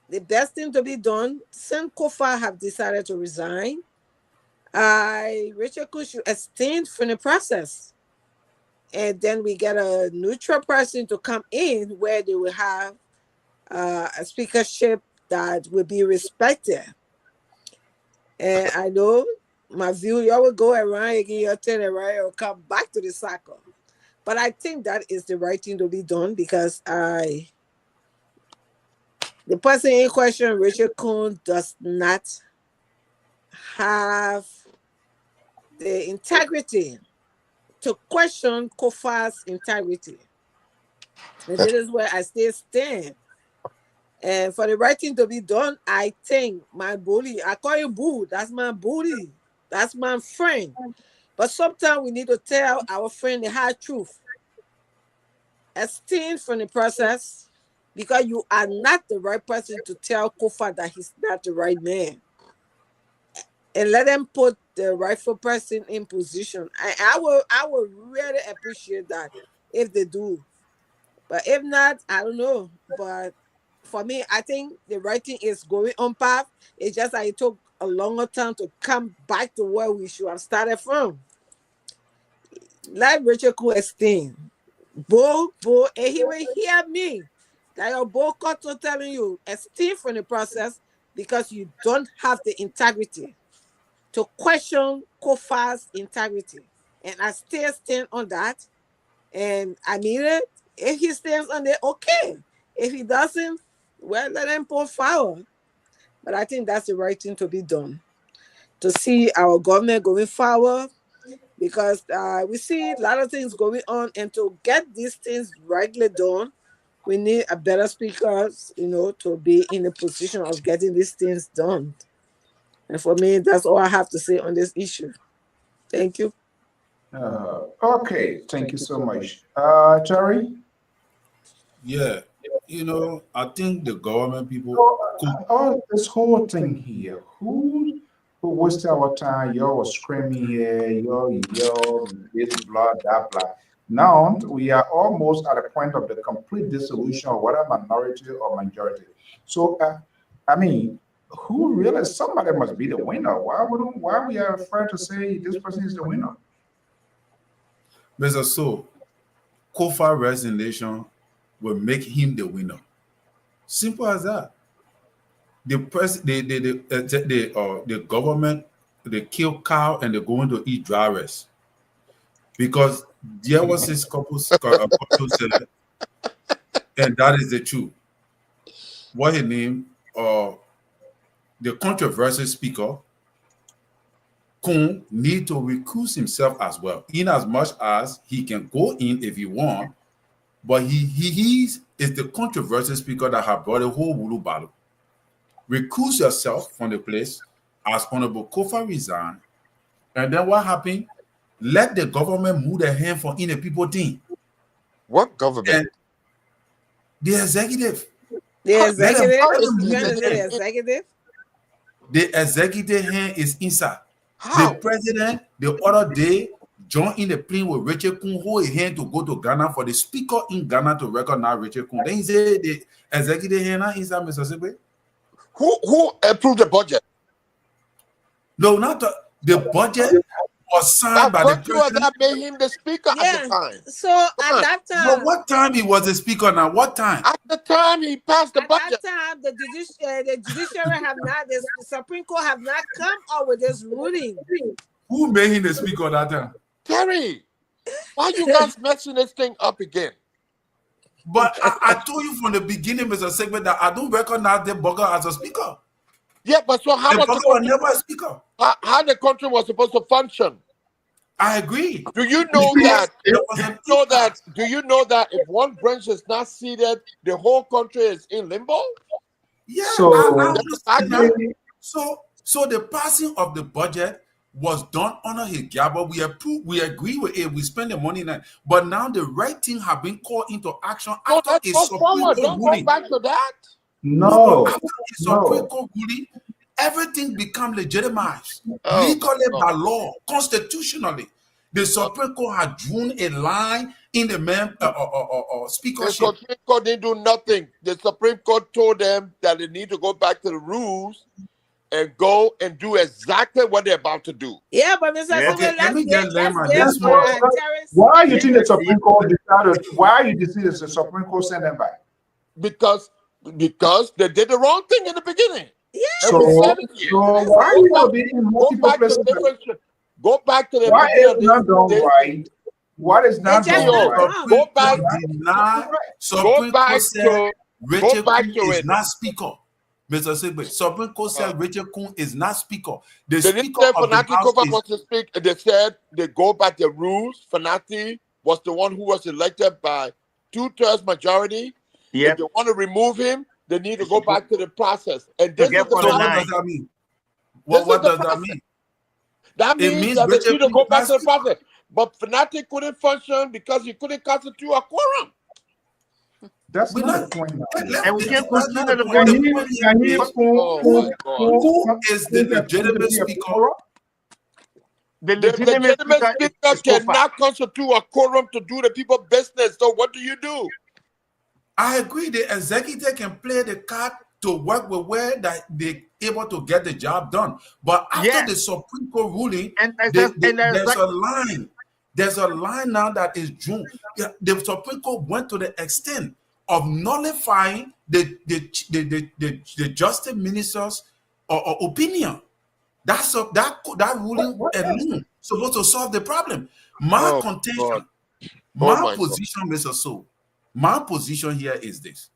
the best thing to be done, since Kofa have decided to resign, Richard Kush should abstain from the process. And then we get a neutral person to come in where they will have a speakership that will be respected. And I know my view, you will go around, you get your turn around, or come back to the cycle. But I think that is the right thing to be done because the person in question, Richard Kuhn, does not have the integrity to question Kofa's integrity. And this is where I still stand. And for the right thing to be done, I think my bully, I call him Boo, that's my bully. That's my friend. But sometimes we need to tell our friend the hard truth. Abstain from the process because you are not the right person to tell Kofa that he's not the right man. And let them put the rightful person in position. I will really appreciate that if they do. But if not, I don't know. But for me, I think the right thing is going on path. It's just that it took a longer time to come back to where we should have started from. Let Richard Cool explain. Bo, and he will hear me. That your Bo Cotto telling you, abstain from the process because you don't have the integrity to question Kofa's integrity. And I still stand on that. And I mean it. If he stands on it, okay. If he doesn't, well, let him pull forward. But I think that's the right thing to be done. To see our government going forward, because we see a lot of things going on, and to get these things rightly done, we need a better speakers, to be in a position of getting these things done. And for me, that's all I have to say on this issue. Thank you. Okay, thank you so much. Terry? Yeah, I think the government people This whole thing here, who wasted our time? Y'all was screaming here, y'all, this blah, blah, blah. Now we are almost at a point of the complete dissolution of whether minority or majority. So, I mean, who really? Somebody must be the winner. Why we are afraid to say this person is the winner? Mr. So, Kofa resignation will make him the winner. Simple as that. The government, they kill cow and they're going to eat dry rice. Because there was this couple said, And that is the truth. What he named the controversial speaker, Kun, need to recuse himself as well, in as much as he can go in if he want, but he is the controversial speaker that have brought a whole Wulu battle. Recuse yourself from the place as Honorable Kofa resign, and then what happened? Let the government move their hand for in the people thing. What government? And the executive. The executive? The executive? The executive hand is inside. How? The president, the other day, joined in the plane with Richard Kun, hold his hand to go to Ghana for the speaker in Ghana to recognize Richard Kun. Then he said the executive hand inside Mississippi. Who approved the budget? No, not the budget was signed by the president. That made him the speaker at the time. So at that time, but what time he was the speaker now? What time? At the time he passed the budget. At that time, the judiciary have not, the Supreme Court have not come up with this ruling. Who made him the speaker that time? Terry, why you guys messing this thing up again? But I told you from the beginning, Mr. Segment, that I don't recognize the bugger as a speaker. Yeah, but so how the bugger was never a speaker? How the country was supposed to function? I agree. Do you know that? Do you know that if one branch is not seated, the whole country is in limbo? Yeah. So, so the passing of the budget was done under his gabba. We approve. We agree with it. We spend the money now. But now the right thing have been called into action after a Supreme Court ruling. Don't go back to that. No. After a Supreme Court ruling, everything become legitimized legally by law, constitutionally. The Supreme Court had drawn a line in the speakership. The Supreme Court didn't do nothing. The Supreme Court told them that they need to go back to the rules and go and do exactly what they're about to do. Yeah, but Mr. Why you think the Supreme Court decided? Why you think the Supreme Court sent them back? Because they did the wrong thing in the beginning. Yeah. So why are you being multiple places? Go back to the why is not done right? What is not done right? Go back. Supreme Court said Richard Kun is not speaker. Mr. Sigbe, Supreme Court said Richard Kun is not speaker. The speaker of the House was to speak. They said they go back the rules. Fanati was the one who was elected by 2/3 majority. Yeah. If they want to remove him, they need to go back to the process. And this is what does that mean? What does that mean? That means that they need to go back to the process. But Fanati couldn't function because he couldn't constitute a quorum. That's not the point now. And we can't consider the who is the legitimate speaker? The legitimate speaker cannot constitute a quorum to do the people business. So what do you do? I agree. The executive can play the card to work with where that they're able to get the job done. But after the Supreme Court ruling, there's a line. There's a line now that is drawn. The Supreme Court went to the extent of nullifying the justice minister's opinion. That ruling alone supposed to solve the problem. My contention, my position, Mr. Soul, my position here is this.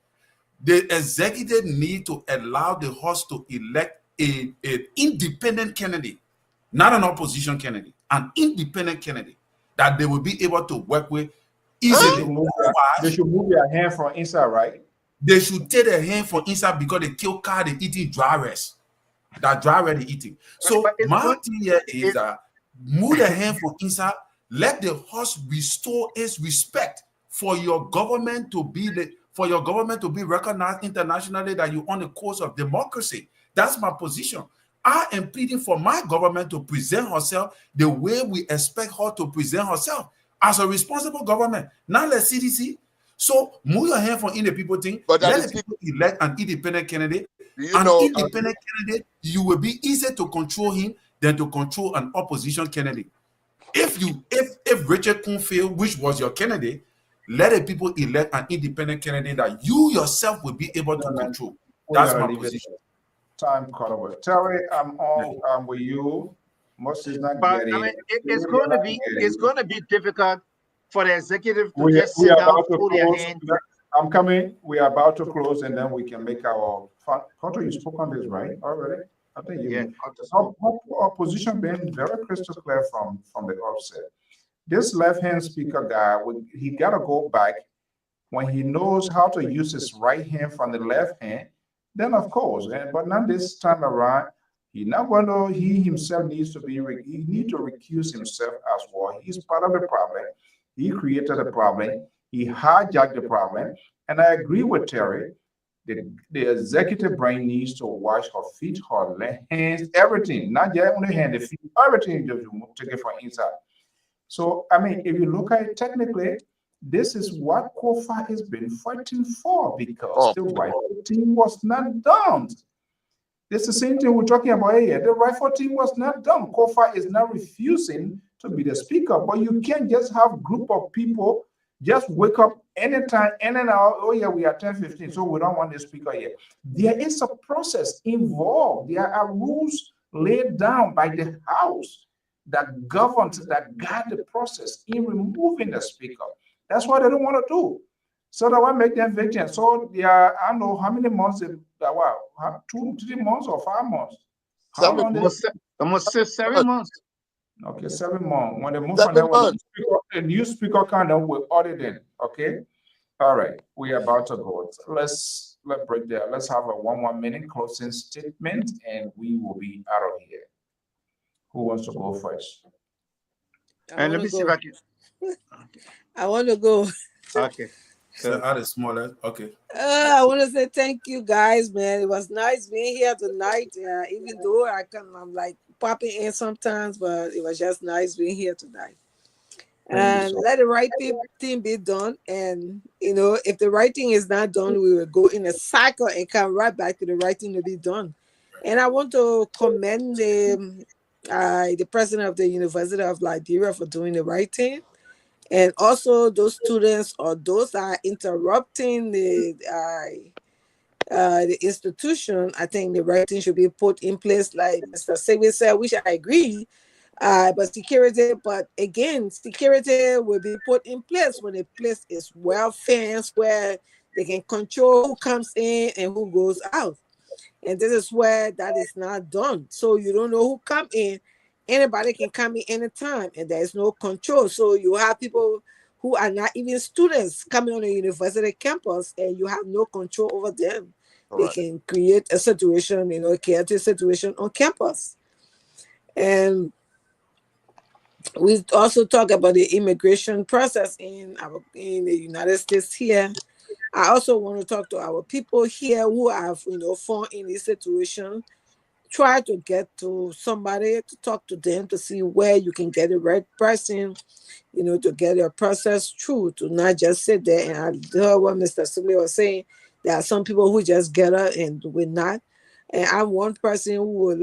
The executive need to allow the House to elect an independent candidate, not an opposition candidate, an independent candidate that they will be able to work with easily. They should move their hand from inside, right? They should take their hand from inside because they kill car, they eating dry rice. That dry rice they eating. So my thing here is that move their hand from inside, let the House restore its respect for your government to be recognized internationally that you're on the course of democracy. That's my position. I am pleading for my government to present herself the way we expect her to present herself as a responsible government, not like CDC. So move your hand from in the people thing. But let the people elect an independent candidate. Independent candidate, you will be easier to control him than to control an opposition candidate. If Richard Kun failed, which was your candidate, let the people elect an independent candidate that you yourself will be able to control. That's my position. Time cut over. Terry, I'm with you. Most is not getting. I mean, it's going to be difficult for the executive to just sit down, hold their hand. I'm coming. We are about to close, and then we can make our. Conto, you spoke on this, right? Already? I think you. Yeah. Our position been very crystal clear from the offset. This left-hand speaker guy, he gotta go back when he knows how to use his right hand from the left hand. Then, of course, but not this time around. He not going to. He himself needs to be. He need to recuse himself as well. He's part of the problem. He created the problem. He hijacked the problem. And I agree with Terry. The executive brain needs to wash her feet, her hands, everything, not just on the hand, the feet, everything just take it from inside. So, I mean, if you look at it technically, this is what Kofa has been fighting for because the rifle team was not done. This is the same thing we're talking about here. The rifle team was not done. Kofa is not refusing to be the speaker, but you can't just have a group of people just wake up anytime, in and out. Oh, yeah, we are 10:15, so we don't want the speaker here. There is a process involved. There are rules laid down by the House that governs, that guide the process in removing the speaker. That's what they don't want to do. So that will make them vacant. So they are, I don't know how many months, 2, 3 months or 5 months? Almost 7 months. Okay, 7 months. When they move from there, a new speaker kind of will audit in. Okay. All right. We are about to go. Let's break there. Let's have a 1 minute closing statement and we will be out of here. Who wants to go first? And let me see if I can. I want to go. Okay. So add a smaller. Okay. I want to say thank you guys, man. It was nice being here tonight. Even though I'm like popping in sometimes, but it was just nice being here tonight. And let the right thing be done. And if the right thing is not done, we will go in a cycle and come right back to the right thing to be done. And I want to commend the president of the University of Liberia for doing the right thing. And also those students or those that are interrupting the institution, I think the right thing should be put in place, like Mr. Sigby said, which I agree. But security will be put in place when the place is well fenced, where they can control who comes in and who goes out. And this is where that is not done. So you don't know who come in. Anybody can come in anytime, and there is no control. So you have people who are not even students coming on a university campus, and you have no control over them. They can create a situation, a chaotic situation on campus. And we also talk about the immigration process in the United States here. I also want to talk to our people here who have, fallen in this situation. Try to get to somebody to talk to them to see where you can get the right person, to get your process through, to not just sit there. And I heard what Mr. Sigby was saying. There are some people who just get up and will not. And I'm one person who would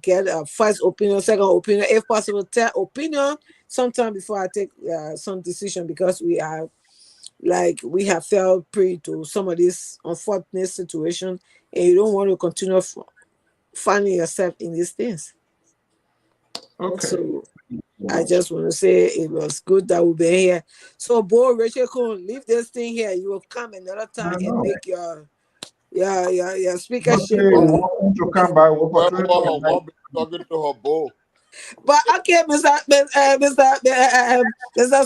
get a first opinion, second opinion, if possible, third opinion sometime before I take some decision, because we have fell prey to some of this unfortunate situation, and you don't want to continue finding yourself in these things. Okay. So I just want to say it was good that we've been here. So, Bo, Rachel Kuhn, leave this thing here. You will come another time and make your speakership. Welcome to come by. Talking to her, Bo. But okay, Mr.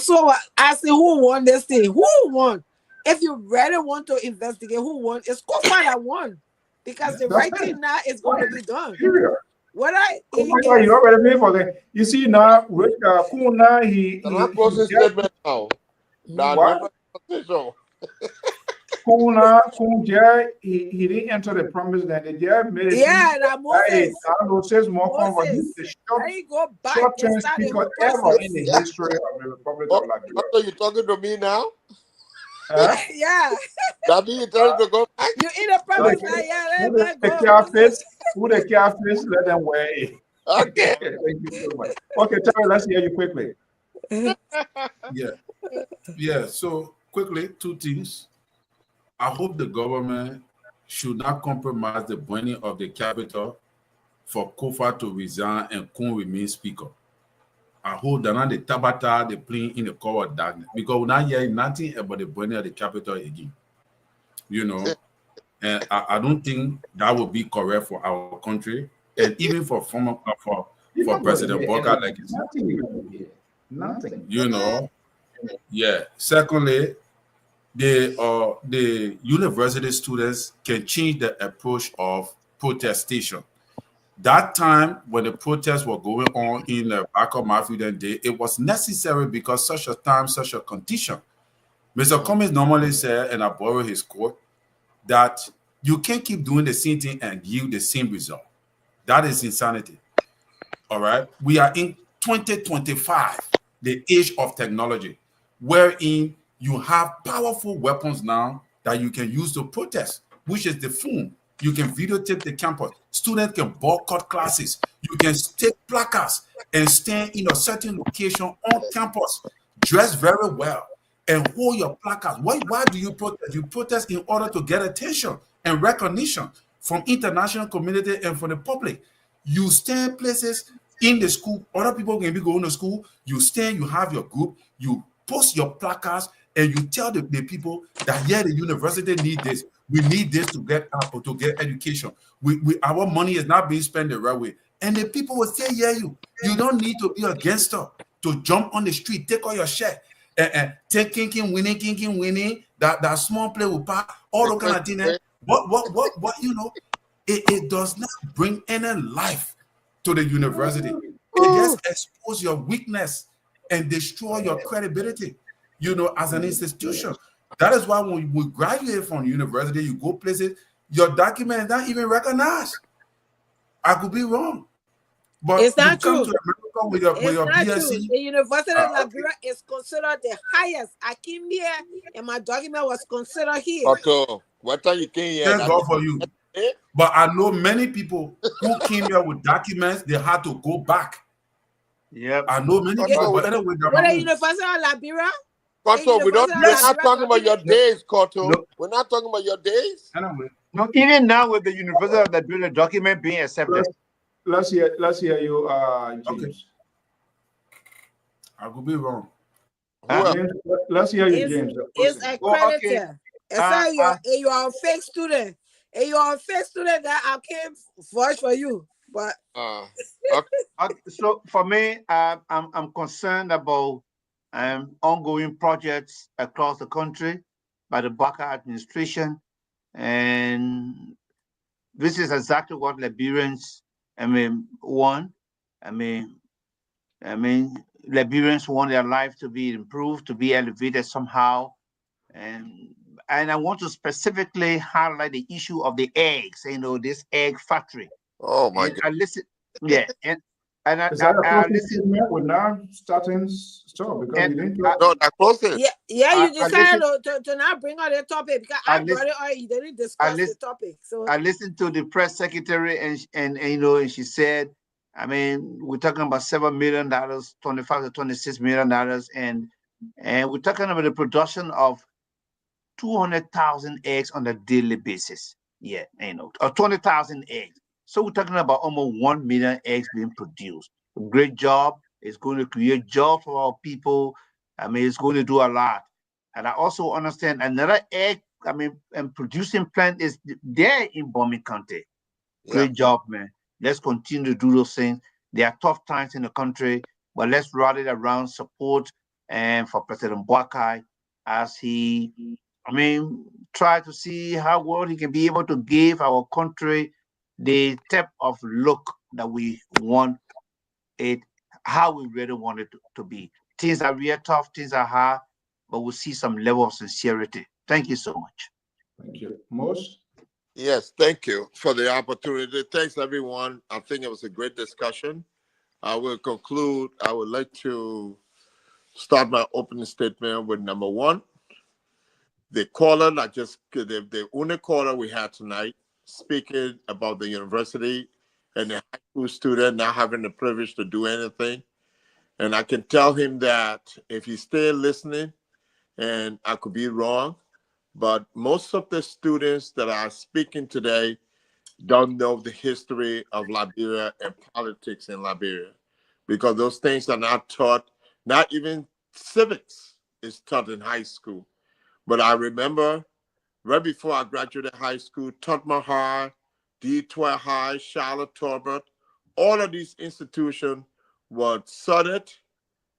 So asking who won this thing? Who won? If you really want to investigate who won, it's Kofa that won, because the right thing now is going to be done. What you already pay for that. You see now, Kuna, he statement now. What? Kuna, he didn't enter the promise that the judge made it. Yeah, that Moses. Short-term speaker ever in the history of the Republic of Liberia. Are you talking to me now? Yeah. That means you're trying to go back? You in a promise now, yeah. Who the carefist, let them wear it. Okay. Thank you so much. Okay, Terry, let's hear you quickly. Yeah. So quickly, 2 things. I hope the government should not compromise the burning of the capital for Kofa to resign and Kun remain speaker. I hold down the Tabata, they playing in the cover of darkness because we're not hearing nothing about the burning of the capital again. You know, and I don't think that would be correct for our country and even for former for President Walker, like you said. Nothing. You know, yeah. Secondly, the university students can change the approach of protestation. That time when the protests were going on in the back of my day, it was necessary because such a time, such a condition. Mr. Cummings normally said, and I borrow his quote, that you can't keep doing the same thing and yield the same result. That is insanity. All right. We are in 2025, the age of technology, wherein you have powerful weapons now that you can use to protest, which is the phone. You can videotape the campus. Students can boycott classes. You can take placards and stand in a certain location on campus, dress very well, and hold your placards. Why do you protest? You protest in order to get attention and recognition from international community and from the public. You stand places in the school, other people can be going to school. You stand, you have your group, you post your placards, and you tell the people that, yeah, the university need this. We need this to get up or to get education. Our money is not being spent the right way. And the people will say, yeah, you don't need to be a gangster to jump on the street, take all your shit, and take kinking, winning, that small play will pass, all the kind of thing. What, you know, it does not bring any life to the university. It just exposes your weakness and destroy your credibility, you know, as an institution. That is why when we graduate from university, you go places, your document is not even recognized. I could be wrong. But it's not you come true. to America with your BSc. True. The University of Liberia is considered the highest. I came here and my document was considered here. What time you came here? Thank God for you. But I know many people who came here with documents, they had to go back. Yep. I know many people, but anyway, what the University of Liberia? We're not talking about your days, Koto. No. We're not talking about your days. Anyway. No, even now with the University of Liberia document being accepted. Let's hear you, James. Okay. I could be wrong. James, let's hear you, James. It's accredited. You are a fake student. And you are a fake student that I can't vouch for you. But okay. So for me, I'm concerned about ongoing projects across the country by the Barker administration, and this is exactly what Liberians, want. Liberians want their life to be improved, to be elevated somehow, and I want to specifically highlight the issue of the eggs. You know, this egg factory. Oh my God! I listen. Yeah, and I listen. We're now starting store because we didn't. No, that closing. Yeah. You decided to not bring out the topic because I brought it on. You didn't discuss the topic. So I listened to the press secretary, and you know, and she said, we're talking about $7 million, $25 to $26 million, and we're talking about the production of 200,000 eggs on a daily basis. Yeah, you know, or 20,000 eggs. So we're talking about almost 1 million eggs being produced. A great job. It's going to create jobs for our people. It's going to do a lot. And I also understand another egg, and producing plant is there in Bomi County. Great job, man. Let's continue to do those things. There are tough times in the country, but let's rally around support and for President Boakai as he try to see how well he can be able to give our country the type of look that we want it, how we really want it to be. Things are real tough, things are hard, but we'll see some level of sincerity. Thank you so much. Thank you. Most? Yes, thank you for the opportunity. Thanks, everyone. I think it was a great discussion. I will conclude. I would like to start my opening statement with number one. The caller the only caller we had tonight speaking about the university and the high school student not having the privilege to do anything. And I can tell him that if he's still listening, and I could be wrong, but most of the students that are speaking today don't know the history of Liberia and politics in Liberia. because those things are not taught. Not even civics is taught in high school. But I remember right before I graduated high school, Tottenham High, D12 High, Charlotte Talbot, all of these institutions were studied.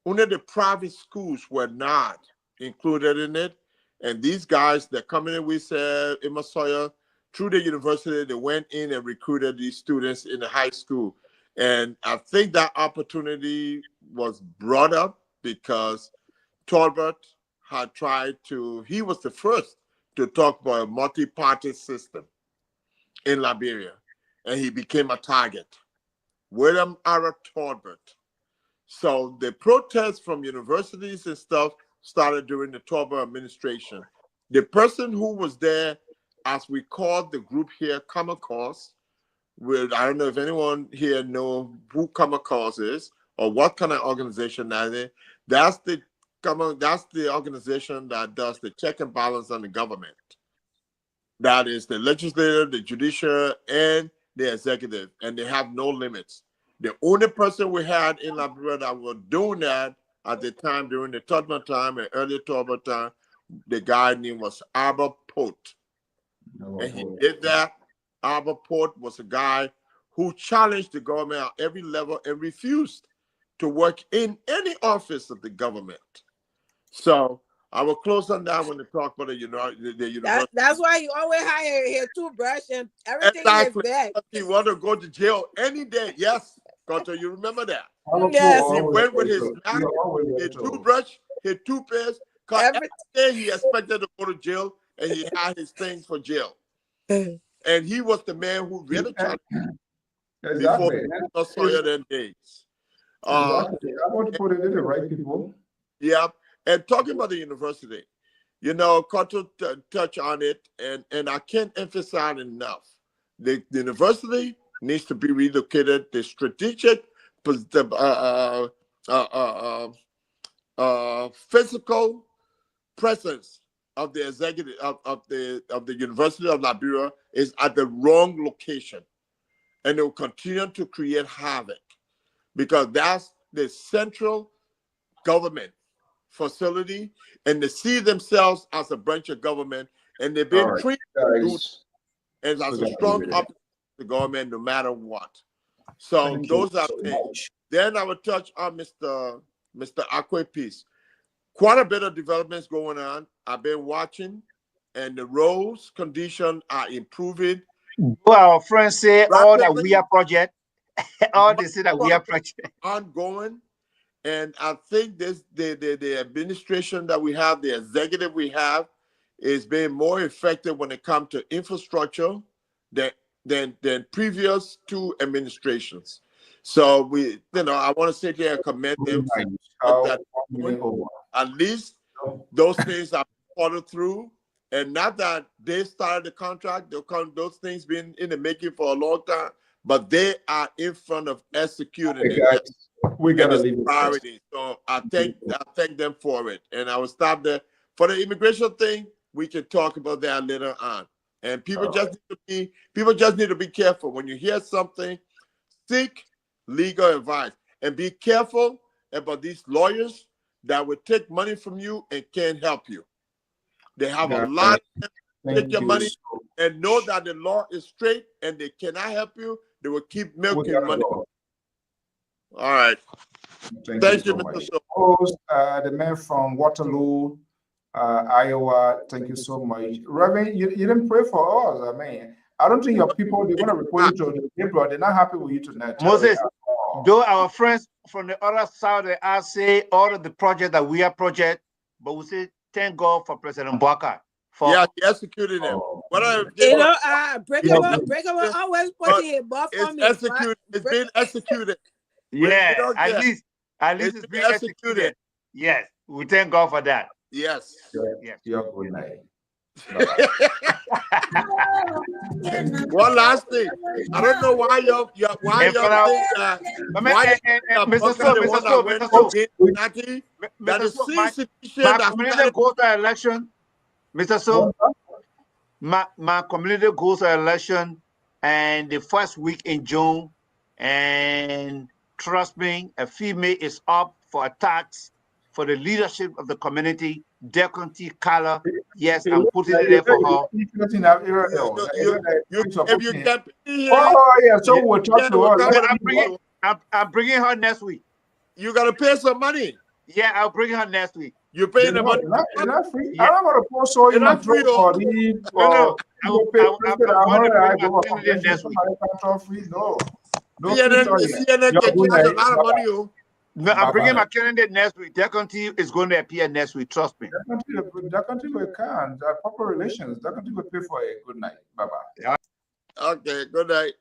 Only the private schools were not included in it. And these guys that come in, we said, Emma Sawyer, through the university, they went in and recruited these students in the high school. And I think that opportunity was brought up because Talbot had tried to, he was the first to talk about a multi-party system in Liberia. And he became a target. William R. Talbot. So the protests from universities and stuff started during the Talbot administration. The person who was there, as we called the group here, Common Cause, I don't know if anyone here know who Common Cause is or what kind of organization that is. That's the organization that does the check and balance on the government. That is the legislature, the judicial, and the executive, and they have no limits. The only person we had in Liberia that was doing that at the time during the Tubman time and early Tubman time, the guy name was Albert Pote. And he did that. Albert Pote was a guy who challenged the government at every level and refused to work in any office of the government. So I will close on that when they talk about the university. That's why you always hire your toothbrush and everything Exactly. is bad. You want to go to jail any day. Yes, Koto, you remember that? Yes. He went with his knife, his toothbrush, his toothpaste, because every day he expected to go to jail, and he had his things for jail. And he was the man who really challenged before Sawyer them days. Exactly. I want to put it in the right people. Yeah. And talking about the university, Koto touched on it, and I can't emphasize enough. The university needs to be relocated. The strategic physical presence of the executive of the University of Liberia is at the wrong location, and it will continue to create havoc because that's the central government facility, and they see themselves as a branch of government, and they've been treated as a strong opposition to the government no matter what. So those are things. Then I will touch on Mr. Akwe piece. Quite a bit of developments going on. I've been watching, and the roads condition are improving. Well, our friends say all that we are project, all they say that we are project ongoing. And I think the administration that we have, the executive we have, is being more effective when it comes to infrastructure than previous two administrations. So I want to sit here and commend them for that. At least those things are followed through, and not that they started the contract. Those things been in the making for a long time, but they are in front of executing it. We gotta leave it priority. So I thank them for it. And I will stop there. For the immigration thing, we can talk about that later on. And people just need to be careful. When you hear something, seek legal advice and be careful about these lawyers that will take money from you and can't help you. They have a lot of take your money and know that the law is straight and they cannot help you. They will keep milking money. All right. Thank you, Mr. The man from Waterloo, Iowa. Thank you so much. Reverend, you didn't pray for us. I mean, I don't think your people, they want to report you to the people. They're not happy with you tonight. Moses, though our friends from the other side, they are say all of the project that we are project, but we say thank God for President Bwaka. He executed them. Breakable always put the above for me. Executed. It's been executed. Yeah, at least it's been executed. Yes, we thank God for that. Yes. You're good night. One last thing. I don't know why y'all think that my community goes to election. Mr. So, my community goes to election and the first week in June, and trust me, a female is up for attacks for the leadership of the community. Deputy color, yes, I'm putting it there for her. If you campaign here, oh yeah, so we'll talk to her. No, I'm bringing her next week. You gotta pay some money. Yeah, I'll bring her next week. You paying the money? Not free. Yeah. I'm not gonna post all you Not free, for though. the. No. I'm going to bring my candidate next week. No. CNN get a lot of money, oh. No, I'm bringing my candidate next week. Their country is going to appear next week. Trust me. That country will can. Proper relations. That country will pay for a good night. Bye bye. Okay. Good night.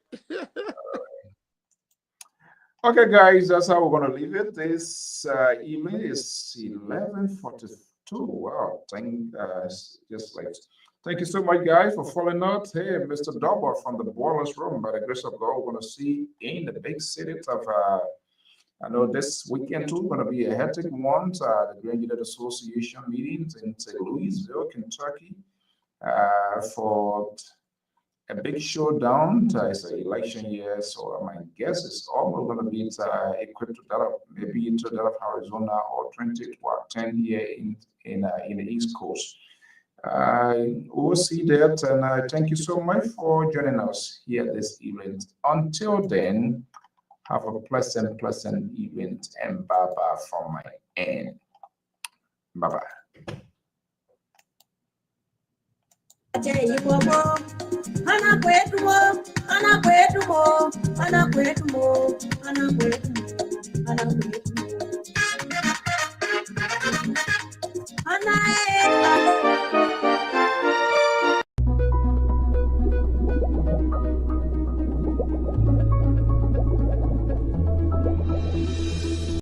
Okay, guys, that's how we're gonna leave it. This evening is 11:42. Wow, just late. Thank you so much, guys, for following us. Hey, Mr. Double from the Boilers Room. By the grace of God, we're gonna see in the big cities of. I know this weekend too going to be a hectic one. The Grand United Association meetings in St. Louisville, Kentucky, for a big showdown. It's an election year, so my guess is almost going to be equipped to that of maybe into that of Arizona or 10 here in the East Coast. We'll see that, and thank you so much for joining us here this evening. Until then, have a pleasant evening, and bye-bye from my end. Bye-bye. Ana